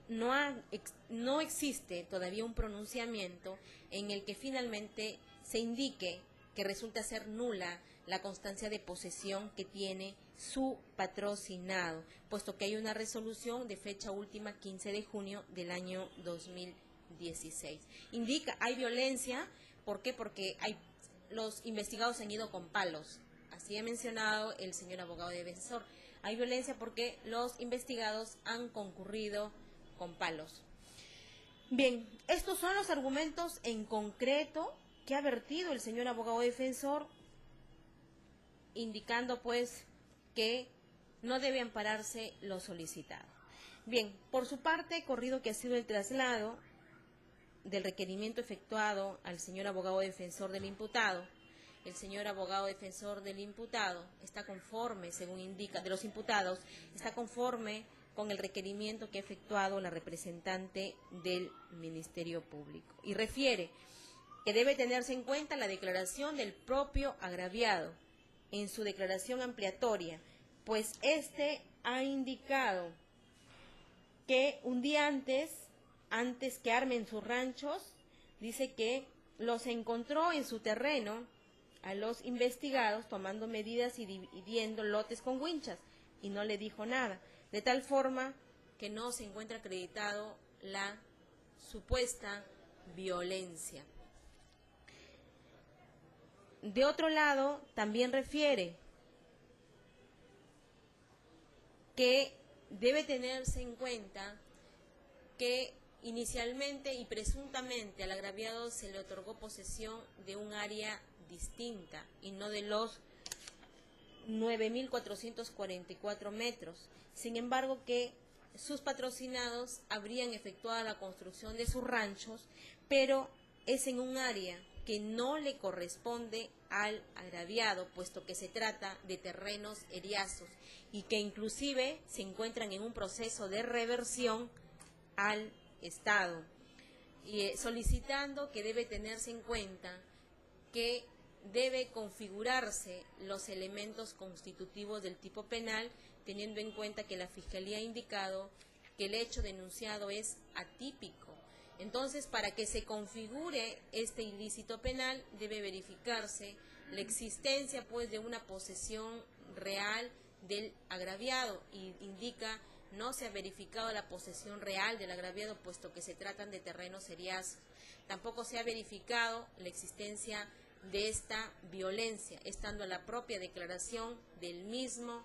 no existe todavía un pronunciamiento en el que finalmente se indique que resulta ser nula la constancia de posesión que tiene su patrocinado, puesto que hay una resolución de fecha última 15 de junio del año 2016. Indica, hay violencia, ¿por qué? Porque los investigados han ido con palos, así ha mencionado el señor abogado defensor. Hay violencia porque los investigados han concurrido con palos. Bien, estos son los argumentos en concreto que ha vertido el señor abogado defensor, indicando pues que no debe ampararse lo solicitado. Bien, por su parte, corrido que ha sido el traslado del requerimiento efectuado al señor abogado defensor del imputado, el señor abogado defensor del imputado está conforme, según indica, de los imputados, está conforme con el requerimiento que ha efectuado la representante del Ministerio Público. Y refiere que debe tenerse en cuenta la declaración del propio agraviado en su declaración ampliatoria, pues éste ha indicado que un día antes que armen sus ranchos, dice que los encontró en su terreno a los investigados tomando medidas y dividiendo lotes con winchas y no le dijo nada, de tal forma que no se encuentra acreditado la supuesta violencia. De otro lado, también refiere que debe tenerse en cuenta que inicialmente y presuntamente al agraviado se le otorgó posesión de un área distinta y no de los 9.444 metros. Sin embargo, que sus patrocinados habrían efectuado la construcción de sus ranchos, pero es en un área que no le corresponde al agraviado, puesto que se trata de terrenos eriazos y que inclusive se encuentran en un proceso de reversión al Estado, y solicitando que debe tenerse en cuenta que debe configurarse los elementos constitutivos del tipo penal, teniendo en cuenta que la Fiscalía ha indicado que el hecho denunciado es atípico. Entonces, para que se configure este ilícito penal, debe verificarse la existencia pues de una posesión real del agraviado, y indica no se ha verificado la posesión real del agraviado, puesto que se tratan de terrenos eriazos. Tampoco se ha verificado la existencia de esta violencia, estando la propia declaración del mismo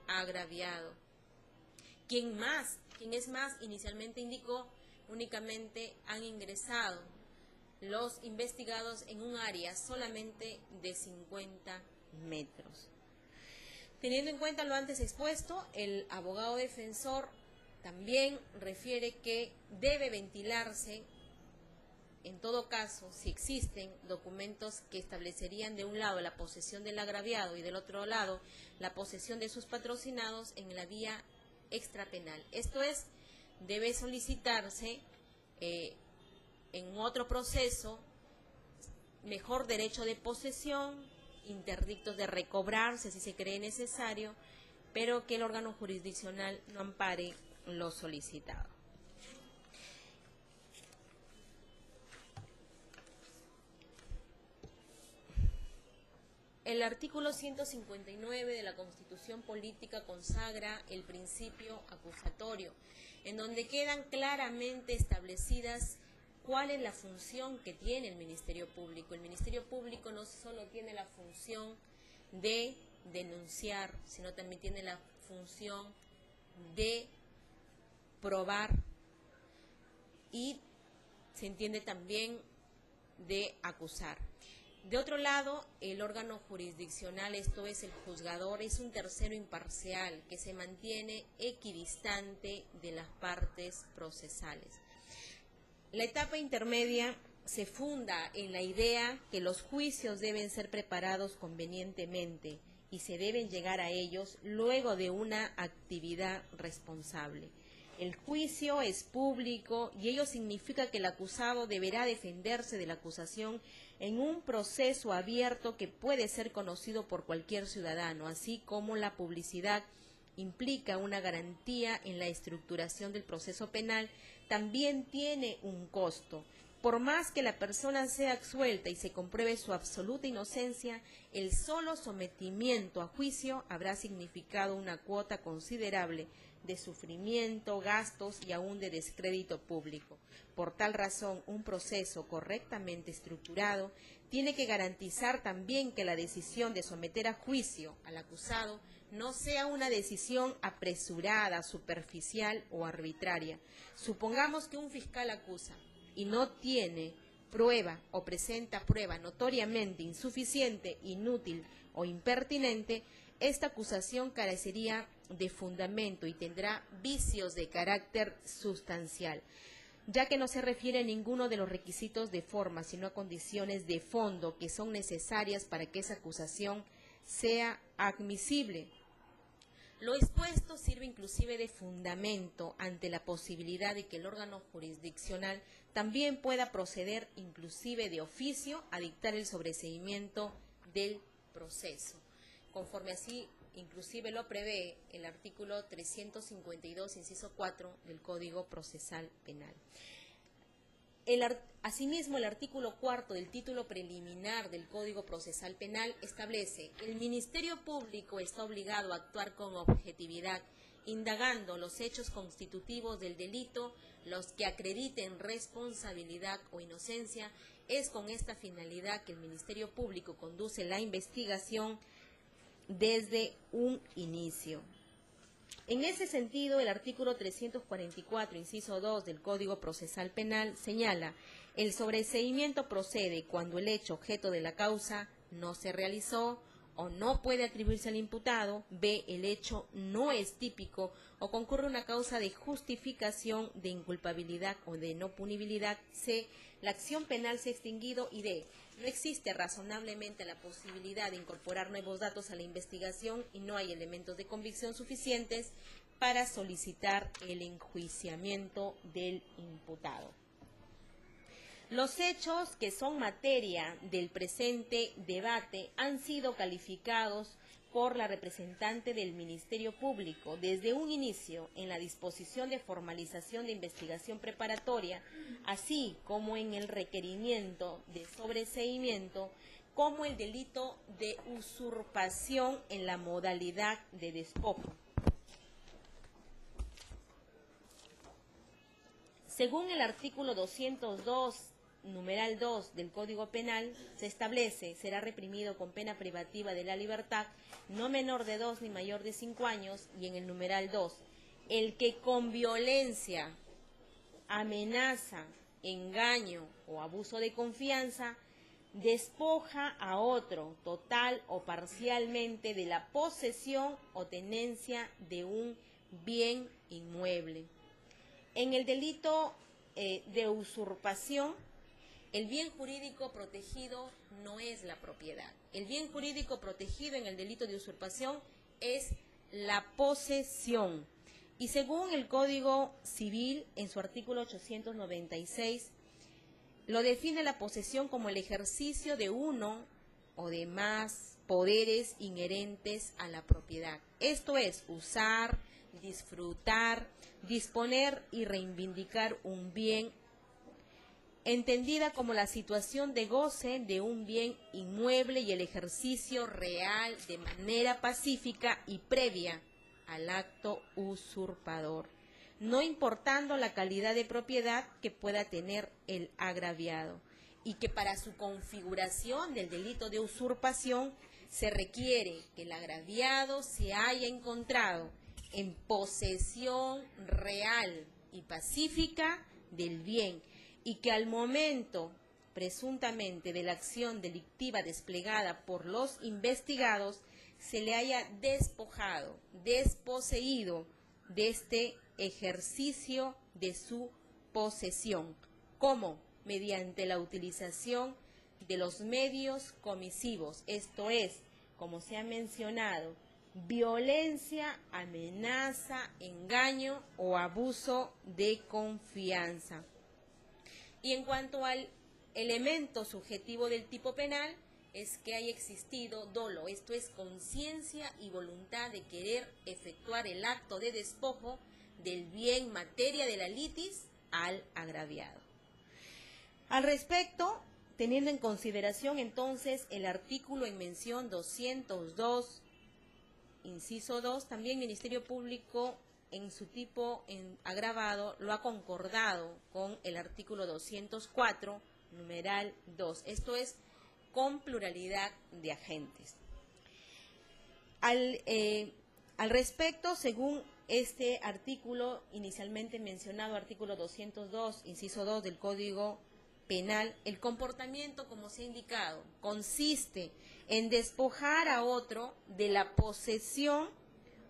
agraviado. ¿Quién es más? Inicialmente indicó únicamente han ingresado los investigados en un área solamente de 50 metros. Teniendo en cuenta lo antes expuesto, el abogado defensor también refiere que debe ventilarse, en todo caso, si existen documentos que establecerían de un lado la posesión del agraviado y del otro lado la posesión de sus patrocinados en la vía extrapenal. Esto es, debe solicitarse en otro proceso mejor derecho de posesión, interdictos de recobrarse si se cree necesario, pero que el órgano jurisdiccional no ampare lo solicitado. El artículo 159 de la Constitución Política consagra el principio acusatorio, en donde quedan claramente establecidas cuál es la función que tiene el Ministerio Público. El Ministerio Público no solo tiene la función de denunciar, sino también tiene la función de probar y se entiende también de acusar. De otro lado, el órgano jurisdiccional, esto es el juzgador, es un tercero imparcial que se mantiene equidistante de las partes procesales. La etapa intermedia se funda en la idea que los juicios deben ser preparados convenientemente y se deben llegar a ellos luego de una actividad responsable. El juicio es público y ello significa que el acusado deberá defenderse de la acusación en un proceso abierto que puede ser conocido por cualquier ciudadano, así como la publicidad implica una garantía en la estructuración del proceso penal, también tiene un costo, Por más que la persona sea absuelta y se compruebe su absoluta inocencia, el solo sometimiento a juicio habrá significado una cuota considerable de sufrimiento, gastos y aún de descrédito público. Por tal razón, un proceso correctamente estructurado tiene que garantizar también que la decisión de someter a juicio al acusado no sea una decisión apresurada, superficial o arbitraria. Supongamos que un fiscal acusa y no tiene prueba o presenta prueba notoriamente insuficiente, inútil o impertinente, esta acusación carecería de fundamento y tendrá vicios de carácter sustancial, ya que no se refiere a ninguno de los requisitos de forma, sino a condiciones de fondo que son necesarias para que esa acusación sea admisible. Lo expuesto sirve inclusive de fundamento ante la posibilidad de que el órgano jurisdiccional también pueda proceder inclusive de oficio a dictar el sobreseimiento del proceso, conforme así inclusive lo prevé el artículo 352, inciso 4 del Código Procesal Penal. Asimismo, el artículo 4 del título preliminar del Código Procesal Penal establece: el Ministerio Público está obligado a actuar con objetividad, indagando los hechos constitutivos del delito, los que acrediten responsabilidad o inocencia. Es con esta finalidad que el Ministerio Público conduce la investigación desde un inicio. En ese sentido, el artículo 344, inciso 2 del Código Procesal Penal señala: el sobreseimiento procede cuando el hecho objeto de la causa no se realizó o no puede atribuirse al imputado, b, el hecho no es típico o concurre una causa de justificación de inculpabilidad o de no punibilidad, c, la acción penal se ha extinguido y d, no existe razonablemente la posibilidad de incorporar nuevos datos a la investigación y no hay elementos de convicción suficientes para solicitar el enjuiciamiento del imputado. Los hechos que son materia del presente debate han sido calificados por la representante del Ministerio Público desde un inicio en la disposición de formalización de investigación preparatoria, así como en el requerimiento de sobreseimiento, como el delito de usurpación en la modalidad de despojo. Según el artículo 202, numeral 2 del Código Penal, se establece: será reprimido con pena privativa de la libertad, no menor de 2 ni mayor de 5 años, y en el numeral 2, el que con violencia, amenaza, engaño o abuso de confianza despoja a otro total o parcialmente de la posesión o tenencia de un bien inmueble. En el delito de usurpación, el bien jurídico protegido no es la propiedad. El bien jurídico protegido en el delito de usurpación es la posesión. Y según el Código Civil, en su artículo 896, lo define la posesión como el ejercicio de uno o de más poderes inherentes a la propiedad. Esto es, usar, disfrutar, disponer y reivindicar un bien, entendida como la situación de goce de un bien inmueble y el ejercicio real de manera pacífica y previa al acto usurpador, no importando la calidad de propiedad que pueda tener el agraviado, y que para su configuración del delito de usurpación se requiere que el agraviado se haya encontrado en posesión real y pacífica del bien, y que al momento presuntamente de la acción delictiva desplegada por los investigados se le haya despojado, desposeído de este ejercicio de su posesión, como mediante la utilización de los medios comisivos, esto es, como se ha mencionado, violencia, amenaza, engaño o abuso de confianza. Y en cuanto al elemento subjetivo del tipo penal, es que haya existido dolo, esto es conciencia y voluntad de querer efectuar el acto de despojo del bien materia de la litis al agraviado. Al respecto, teniendo en consideración entonces el artículo en mención 202, inciso 2, también Ministerio Público en su tipo agravado lo ha concordado con el artículo 204, numeral 2. Esto es con pluralidad de agentes. Al respecto, según este artículo inicialmente mencionado, artículo 202, inciso 2 del Código Penal, el comportamiento, como se ha indicado, consiste en despojar a otro de la posesión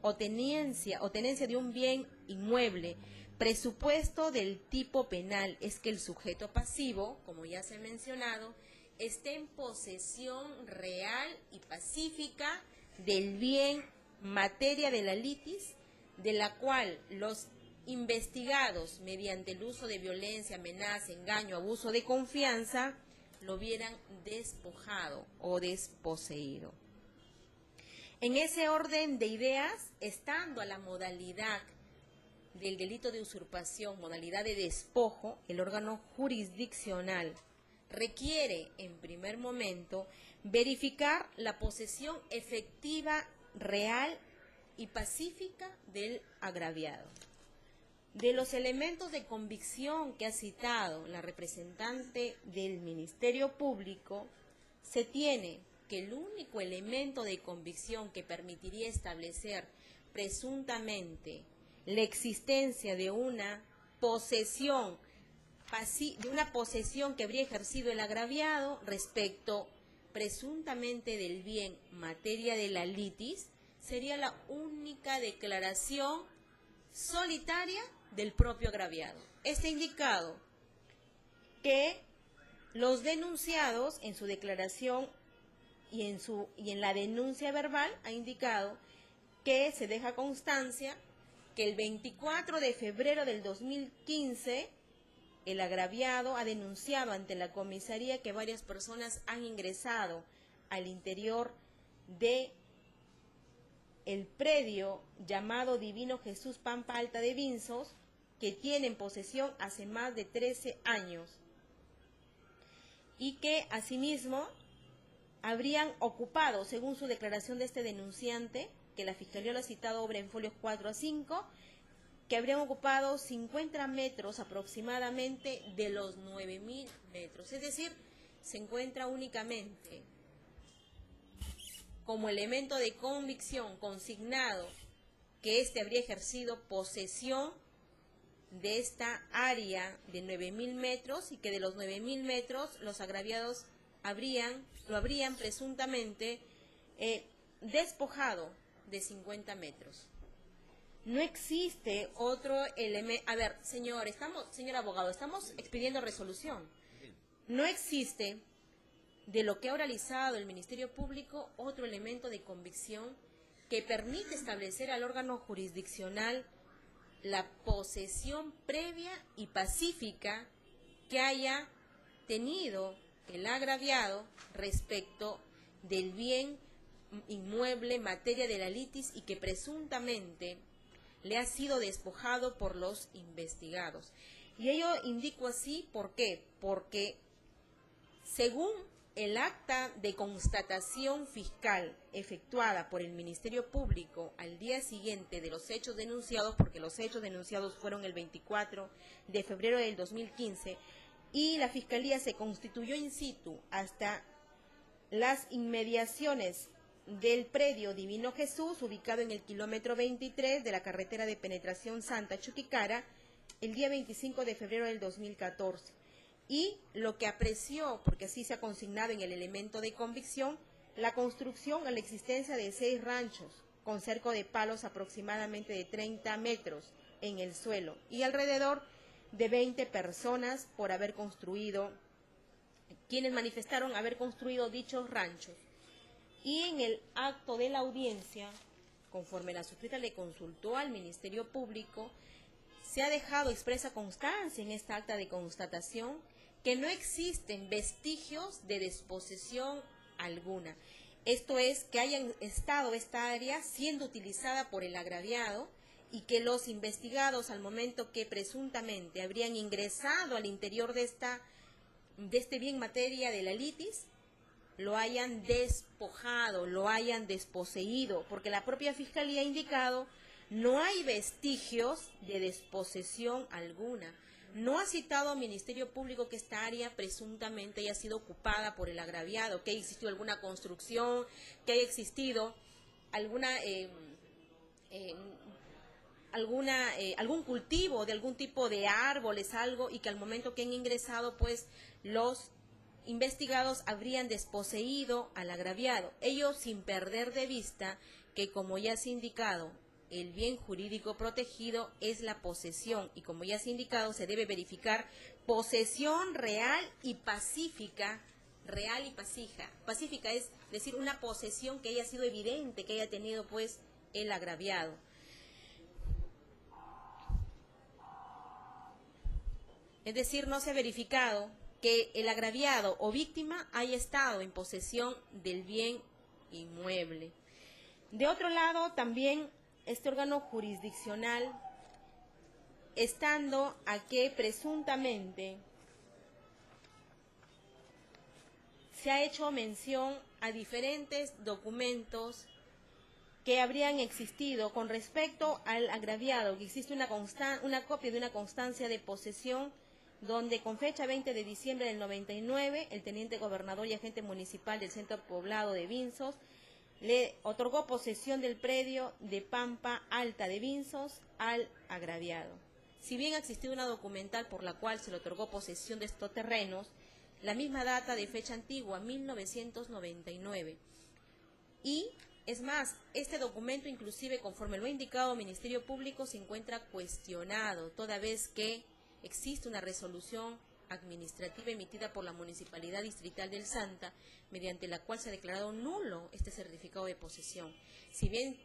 o tenencia de un bien inmueble. Presupuesto del tipo penal es que el sujeto pasivo, como ya se ha mencionado, esté en posesión real y pacífica del bien materia de la litis, de la cual los investigados, mediante el uso de violencia, amenaza, engaño, abuso de confianza, lo hubieran despojado o desposeído. En ese orden de ideas, estando a la modalidad del delito de usurpación, modalidad de despojo, el órgano jurisdiccional requiere, en primer momento, verificar la posesión efectiva, real y pacífica del agraviado. De los elementos de convicción que ha citado la representante del Ministerio Público, se tiene que el único elemento de convicción que permitiría establecer presuntamente la existencia de una posesión que habría ejercido el agraviado respecto presuntamente del bien materia de la litis, sería la única declaración solitaria del propio agraviado. Está indicado que los denunciados en su declaración y en la denuncia verbal ha indicado que se deja constancia que el 24 de febrero del 2015 el agraviado ha denunciado ante la comisaría que varias personas han ingresado al interior de el predio llamado Divino Jesús Pampa Alta de Vinzos, que tiene en posesión hace más de 13 años y que asimismo habrían ocupado, según su declaración de este denunciante, que la Fiscalía lo ha citado obra en folios 4 a 5, que habrían ocupado 50 metros aproximadamente de los 9.000 metros. Es decir, se encuentra únicamente como elemento de convicción consignado que éste habría ejercido posesión de esta área de 9.000 metros y que de los 9.000 metros los agraviados lo habrían presuntamente despojado de 50 metros. No existe otro elemento. A ver, señor abogado, estamos expidiendo resolución. No existe, de lo que ha realizado el Ministerio Público, otro elemento de convicción que permite establecer al órgano jurisdiccional la posesión previa y pacífica que haya tenido el agraviado respecto del bien inmueble materia de la litis y que presuntamente le ha sido despojado por los investigados. Y ello indico así, ¿por qué? Porque según el acta de constatación fiscal efectuada por el Ministerio Público al día siguiente de los hechos denunciados, porque los hechos denunciados fueron el 24 de febrero del 2015, y la Fiscalía se constituyó in situ hasta las inmediaciones del predio Divino Jesús, ubicado en el kilómetro 23 de la carretera de penetración Santa Chuquicara, el día 25 de febrero del 2014. Y lo que apreció, porque así se ha consignado en el elemento de convicción, la construcción a la existencia de 6 ranchos con cerco de palos aproximadamente de 30 metros en el suelo y alrededor de 20 personas por haber construido, quienes manifestaron haber construido dichos ranchos. Y en el acto de la audiencia, conforme la suscrita le consultó al Ministerio Público, se ha dejado expresa constancia en esta acta de constatación que no existen vestigios de desposesión alguna. Esto es, que hayan estado esta área siendo utilizada por el agraviado y que los investigados, al momento que presuntamente habrían ingresado al interior de esta de este bien materia de la litis lo hayan despojado, lo hayan desposeído, porque la propia Fiscalía ha indicado no hay vestigios de desposesión alguna. No ha citado al Ministerio Público que esta área presuntamente haya sido ocupada por el agraviado, que haya existido alguna construcción, que haya existido algún cultivo de algún tipo de árboles, algo, y que al momento que han ingresado, pues los investigados habrían desposeído al agraviado. Ellos sin perder de vista que, como ya se ha indicado, el bien jurídico protegido es la posesión, y como ya se ha indicado, se debe verificar posesión real y pacífica. Real y pacífica es decir, una posesión que haya sido evidente, que haya tenido pues el agraviado. Es decir, no se ha verificado que el agraviado o víctima haya estado en posesión del bien inmueble. De otro lado, también este órgano jurisdiccional, estando a que presuntamente se ha hecho mención a diferentes documentos que habrían existido con respecto al agraviado, que existe una copia de una constancia de posesión donde con fecha 20 de diciembre del 99, el teniente gobernador y agente municipal del centro poblado de Vinzos le otorgó posesión del predio de Pampa Alta de Vinzos al agraviado. Si bien ha existido una documental por la cual se le otorgó posesión de estos terrenos, la misma data de fecha antigua, 1999. Y, es más, este documento, inclusive conforme lo ha indicado el Ministerio Público, se encuentra cuestionado, toda vez que existe una resolución administrativa emitida por la Municipalidad Distrital del Santa, mediante la cual se ha declarado nulo este certificado de posesión. Si bien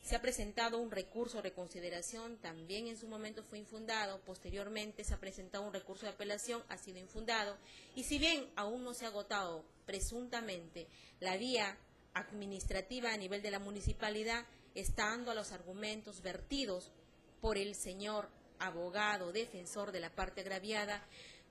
se ha presentado un recurso de reconsideración, también en su momento fue infundado, posteriormente se ha presentado un recurso de apelación, ha sido infundado, y si bien aún no se ha agotado presuntamente la vía administrativa a nivel de la municipalidad, estando a los argumentos vertidos por el señor abogado defensor de la parte agraviada,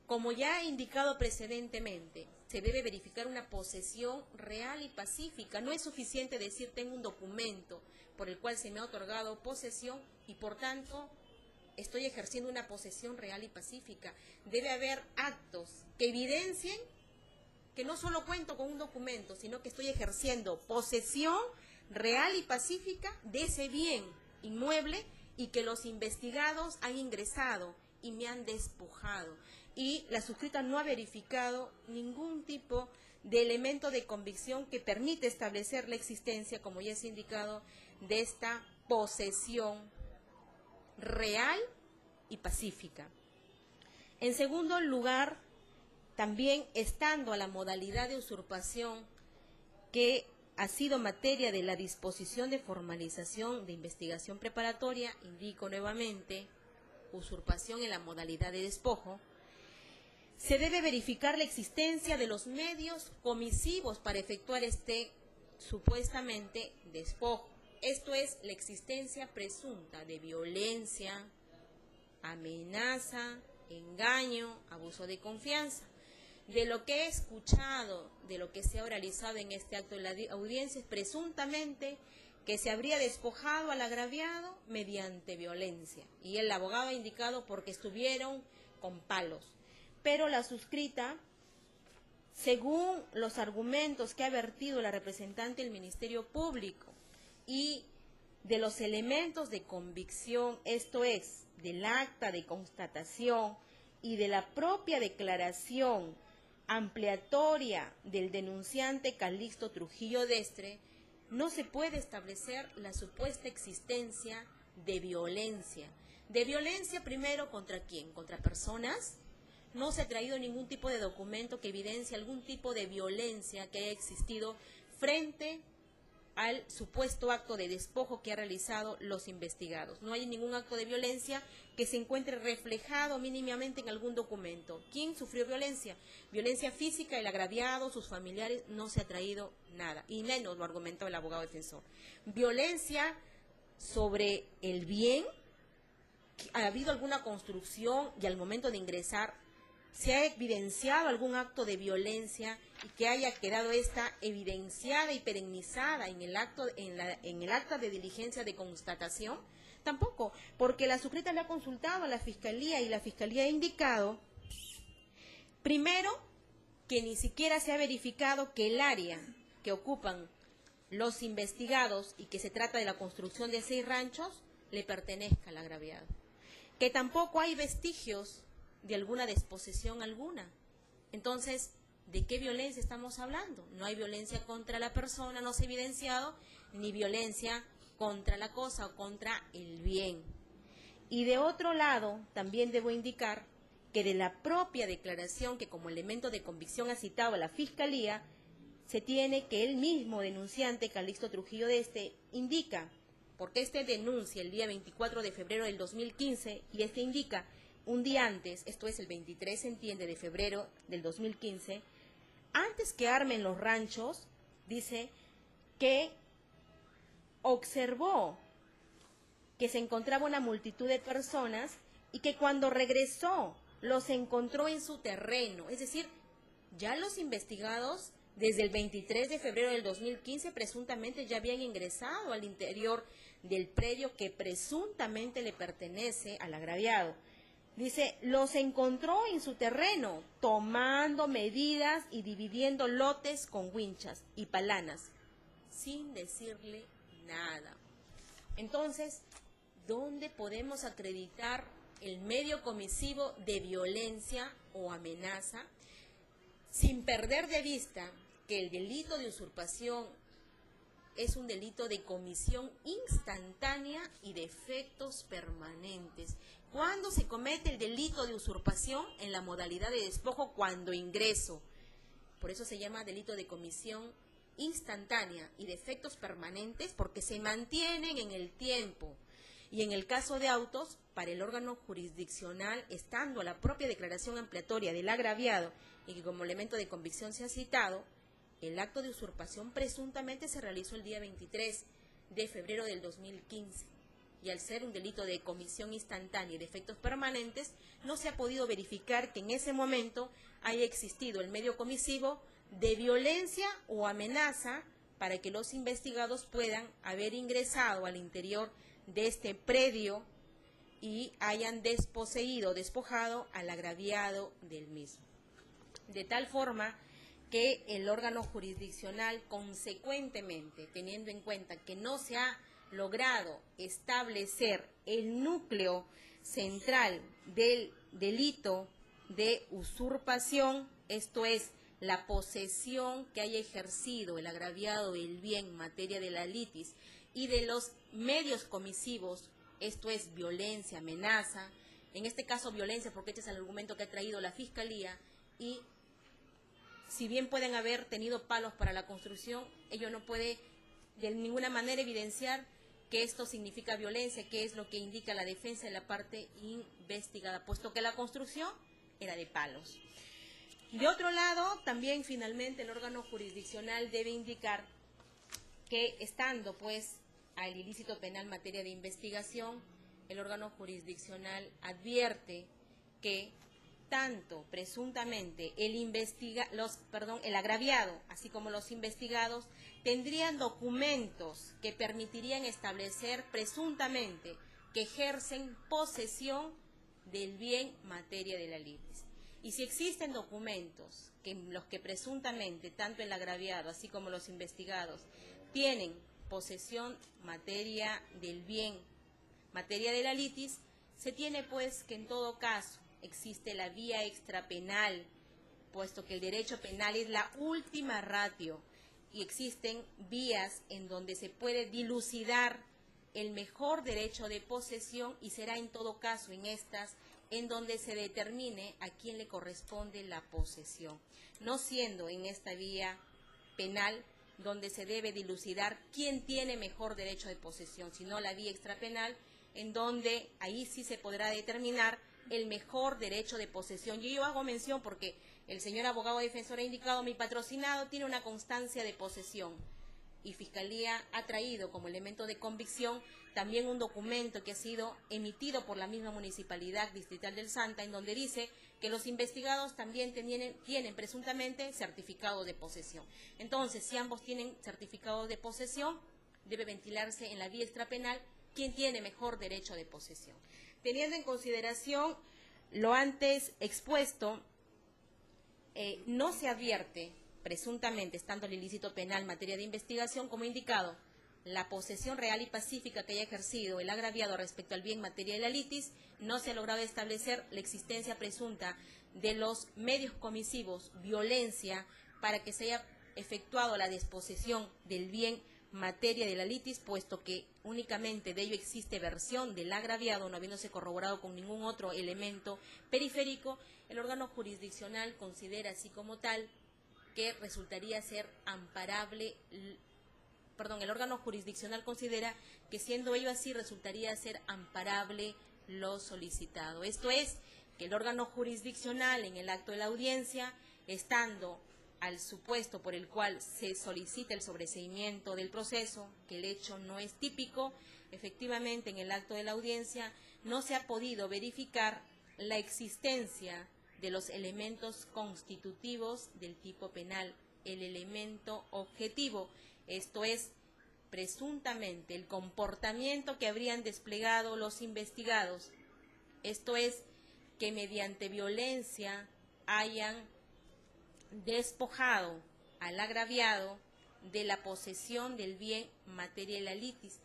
como ya he indicado precedentemente, se debe verificar una posesión real y pacífica. No es suficiente decir tengo un documento por el cual se me ha otorgado posesión y por tanto estoy ejerciendo una posesión real y pacífica. Debe haber actos que evidencien que no solo cuento con un documento, sino que estoy ejerciendo posesión real y pacífica de ese bien inmueble y que los investigados han ingresado y me han despojado. Y la suscrita no ha verificado ningún tipo de elemento de convicción que permite establecer la existencia, como ya se ha indicado, de esta posesión real y pacífica. En segundo lugar, también estando a la modalidad de usurpación que ha sido materia de la disposición de formalización de investigación preparatoria, indico nuevamente, usurpación en la modalidad de despojo, se debe verificar la existencia de los medios comisivos para efectuar este supuestamente despojo. Esto es la existencia presunta de violencia, amenaza, engaño, abuso de confianza. De lo que he escuchado, de lo que se ha realizado en este acto de la audiencia, es presuntamente que se habría despojado al agraviado mediante violencia. Y el abogado ha indicado porque estuvieron con palos. Pero la suscrita, según los argumentos que ha vertido la representante del Ministerio Público y de los elementos de convicción, esto es, del acta de constatación y de la propia declaración ampliatoria del denunciante Calixto Trujillo Destre, no se puede establecer la supuesta existencia de violencia. De violencia primero, ¿contra quién? ¿Contra personas? No se ha traído ningún tipo de documento que evidencie algún tipo de violencia que haya existido frente al supuesto acto de despojo que ha realizado los investigados. No hay ningún acto de violencia que se encuentre reflejado mínimamente en algún documento. ¿Quién sufrió violencia? Violencia física, el agraviado, sus familiares, no se ha traído nada. Y menos lo argumentó el abogado defensor. Violencia sobre el bien, ¿ha habido alguna construcción y al momento de ingresar se ha evidenciado algún acto de violencia y que haya quedado esta evidenciada y perennizada en el acta de diligencia de constatación. Tampoco, porque la sucreta le ha consultado a la Fiscalía y la Fiscalía ha indicado, primero, que ni siquiera se ha verificado que el área que ocupan los investigados y que se trata de la construcción de 6 ranchos le pertenezca al agraviado. Que tampoco hay vestigios de alguna desposesión alguna. Entonces, ¿de qué violencia estamos hablando? No hay violencia contra la persona, no se ha evidenciado, ni violencia contra la cosa o contra el bien. Y de otro lado, también debo indicar que de la propia declaración que como elemento de convicción ha citado a la Fiscalía, se tiene que el mismo denunciante, Calixto Trujillo indica, porque denuncia el día 24 de febrero del 2015 y indica un día antes, esto es el 23, se entiende, de febrero del 2015, antes que armen los ranchos, dice que observó que se encontraba una multitud de personas y que cuando regresó los encontró en su terreno. Es decir, ya los investigados desde el 23 de febrero del 2015 presuntamente ya habían ingresado al interior del predio que presuntamente le pertenece al agraviado. Dice, los encontró en su terreno, tomando medidas y dividiendo lotes con winchas y palanas, sin decirle nada. Entonces, ¿dónde podemos acreditar el medio comisivo de violencia o amenaza, sin perder de vista que el delito de usurpación es un delito de comisión instantánea y de efectos permanentes? ¿Cuándo se comete el delito de usurpación? En la modalidad de despojo, cuando ingreso. Por eso se llama delito de comisión instantánea y de efectos permanentes, porque se mantienen en el tiempo. Y en el caso de autos, para el órgano jurisdiccional, estando la propia declaración ampliatoria del agraviado y que como elemento de convicción se ha citado, el acto de usurpación presuntamente se realizó el día 23 de febrero del 2015. Y al ser un delito de comisión instantánea y de efectos permanentes, no se ha podido verificar que en ese momento haya existido el medio comisivo de violencia o amenaza para que los investigados puedan haber ingresado al interior de este predio y hayan desposeído, despojado al agraviado del mismo. De tal forma que el órgano jurisdiccional, consecuentemente, teniendo en cuenta que no se ha logrado establecer el núcleo central del delito de usurpación, esto es, la posesión que haya ejercido el agraviado del bien en materia de la litis y de los medios comisivos, esto es, violencia, amenaza, en este caso violencia porque este es el argumento que ha traído la Fiscalía, y si bien pueden haber tenido palos para la construcción, ello no puede de ninguna manera evidenciar que esto significa violencia, que es lo que indica la defensa de la parte investigada, puesto que la construcción era de palos. De otro lado, también finalmente el órgano jurisdiccional debe indicar que estando pues al ilícito penal en materia de investigación, el órgano jurisdiccional advierte que tanto presuntamente el agraviado, así como los investigados, tendrían documentos que permitirían establecer presuntamente que ejercen posesión del bien materia de la litis. Y si existen documentos que en los que presuntamente tanto el agraviado así como los investigados tienen posesión materia del bien materia de la litis, se tiene pues que en todo caso existe la vía extrapenal, puesto que el derecho penal es la última ratio y existen vías en donde se puede dilucidar el mejor derecho de posesión y será en todo caso en estas en donde se determine a quién le corresponde la posesión, no siendo en esta vía penal donde se debe dilucidar quién tiene mejor derecho de posesión, sino la vía extrapenal en donde ahí sí se podrá determinar el mejor derecho de posesión. Y yo hago mención porque el señor abogado defensor ha indicado: mi patrocinado tiene una constancia de posesión. y Fiscalía ha traído como elemento de convicción también un documento que ha sido emitido por la misma Municipalidad Distrital del Santa, en donde dice que los investigados también tienen presuntamente certificado de posesión. Entonces, si ambos tienen certificado de posesión, debe ventilarse en la vía extrapenal quién tiene mejor derecho de posesión. Teniendo en consideración lo antes expuesto, no se advierte, presuntamente, estando el ilícito penal en materia de investigación, como indicado, la posesión real y pacífica que haya ejercido el agraviado respecto al bien materia de la litis, no se ha logrado establecer la existencia presunta de los medios comisivos, violencia, para que se haya efectuado la desposesión del bien materia de la litis, puesto que únicamente de ello existe versión del agraviado, no habiéndose corroborado con ningún otro elemento periférico. El órgano jurisdiccional considera así como tal que resultaría ser amparable, el órgano jurisdiccional considera que siendo ello así resultaría ser amparable lo solicitado. Esto es, que el órgano jurisdiccional en el acto de la audiencia, estando al supuesto por el cual se solicita el sobreseimiento del proceso, que el hecho no es típico, efectivamente en el acto de la audiencia no se ha podido verificar la existencia de los elementos constitutivos del tipo penal, el elemento objetivo, esto es, presuntamente el comportamiento que habrían desplegado los investigados, esto es, que mediante violencia hayan despojado al agraviado de la posesión del bien materia de la litis.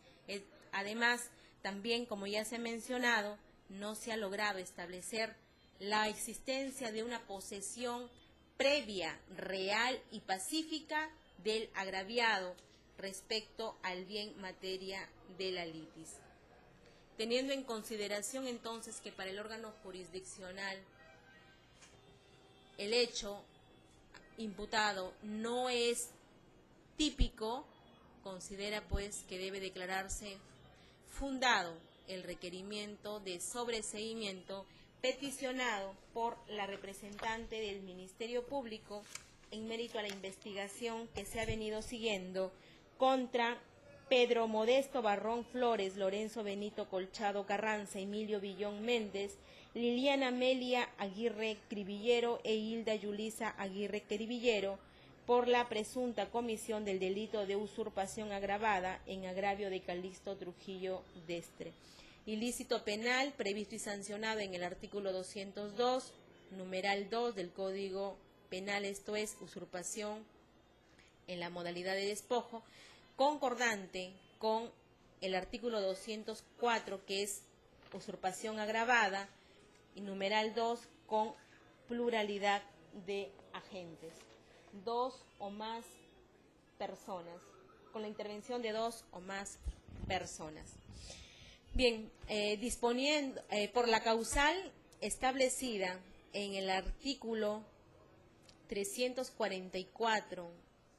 Además, también, como ya se ha mencionado, no se ha logrado establecer la existencia de una posesión previa, real y pacífica del agraviado respecto al bien materia de la litis. Teniendo en consideración entonces que para el órgano jurisdiccional el hecho imputado no es típico, considera pues que debe declararse fundado el requerimiento de sobreseimiento peticionado por la representante del Ministerio Público en mérito a la investigación que se ha venido siguiendo contra Pedro Modesto Barrón Flores, Lorenzo Benito Colchado Carranza, Emilio Villón Méndez, Liliana Amelia Aguirre Cribillero e Hilda Yulisa Aguirre Cribillero por la presunta comisión del delito de usurpación agravada en agravio de Calixto Trujillo Destre. Ilícito penal previsto y sancionado en el artículo 202, numeral 2 del Código Penal, esto es, usurpación en la modalidad de despojo, concordante con el artículo 204, que es usurpación agravada, y numeral 2 con pluralidad de agentes, 2 o más personas, con la intervención de 2 o más personas. Bien, disponiendo por la causal establecida en el artículo 344,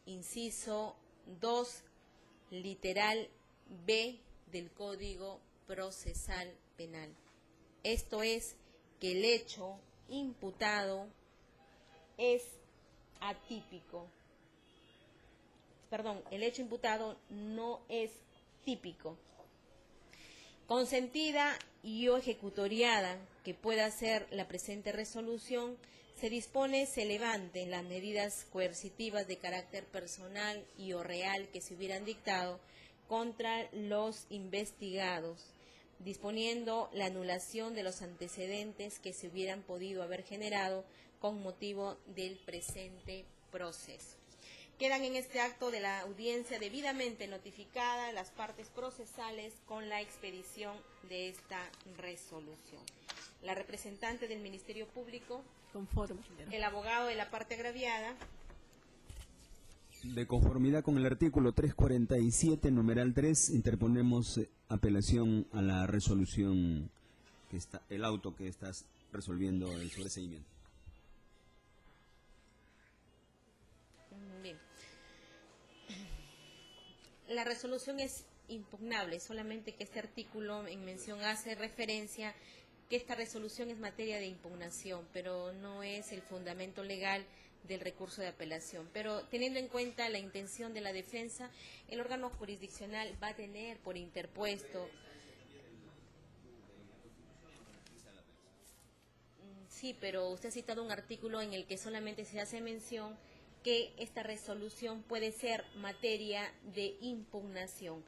inciso 2, literal B del Código Procesal Penal. Esto es, que el hecho imputado es atípico. El hecho imputado no es típico. Consentida y o ejecutoriada que pueda ser la presente resolución, se dispone se levanten las medidas coercitivas de carácter personal y o real que se hubieran dictado contra los investigados, disponiendo la anulación de los antecedentes que se hubieran podido haber generado con motivo del presente proceso. Quedan en este acto de la audiencia debidamente notificadas las partes procesales con la expedición de esta resolución. La representante del Ministerio Público, Conforme. el abogado de la parte agraviada. De conformidad con el artículo 347, numeral 3, interponemos apelación a la resolución, el auto que estás resolviendo el sobreseimiento. Bien. La resolución es impugnable, solamente que este artículo en mención hace referencia que esta resolución es materia de impugnación, pero no es el fundamento legal del recurso de apelación. Pero teniendo en cuenta la intención de la defensa, el órgano jurisdiccional va a tener por interpuesto. Sí, pero usted ha citado un artículo en el que solamente se hace mención que esta resolución puede ser materia de impugnación.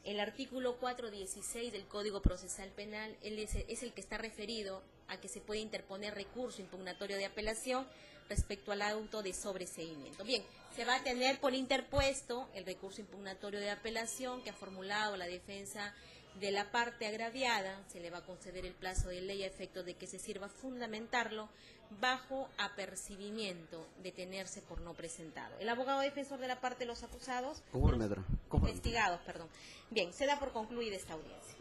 El artículo 416 del Código Procesal Penal es el que está referido a que se puede interponer recurso impugnatorio de apelación respecto al auto de sobreseimiento. Bien, se va a tener por interpuesto el recurso impugnatorio de apelación que ha formulado la defensa de la parte agraviada. Se le va a conceder el plazo de ley a efectos de que se sirva fundamentarlo bajo apercibimiento de tenerse por no presentado. El abogado defensor de la parte de los acusados, Conforme, investigados, perdón. Bien, se da por concluida esta audiencia.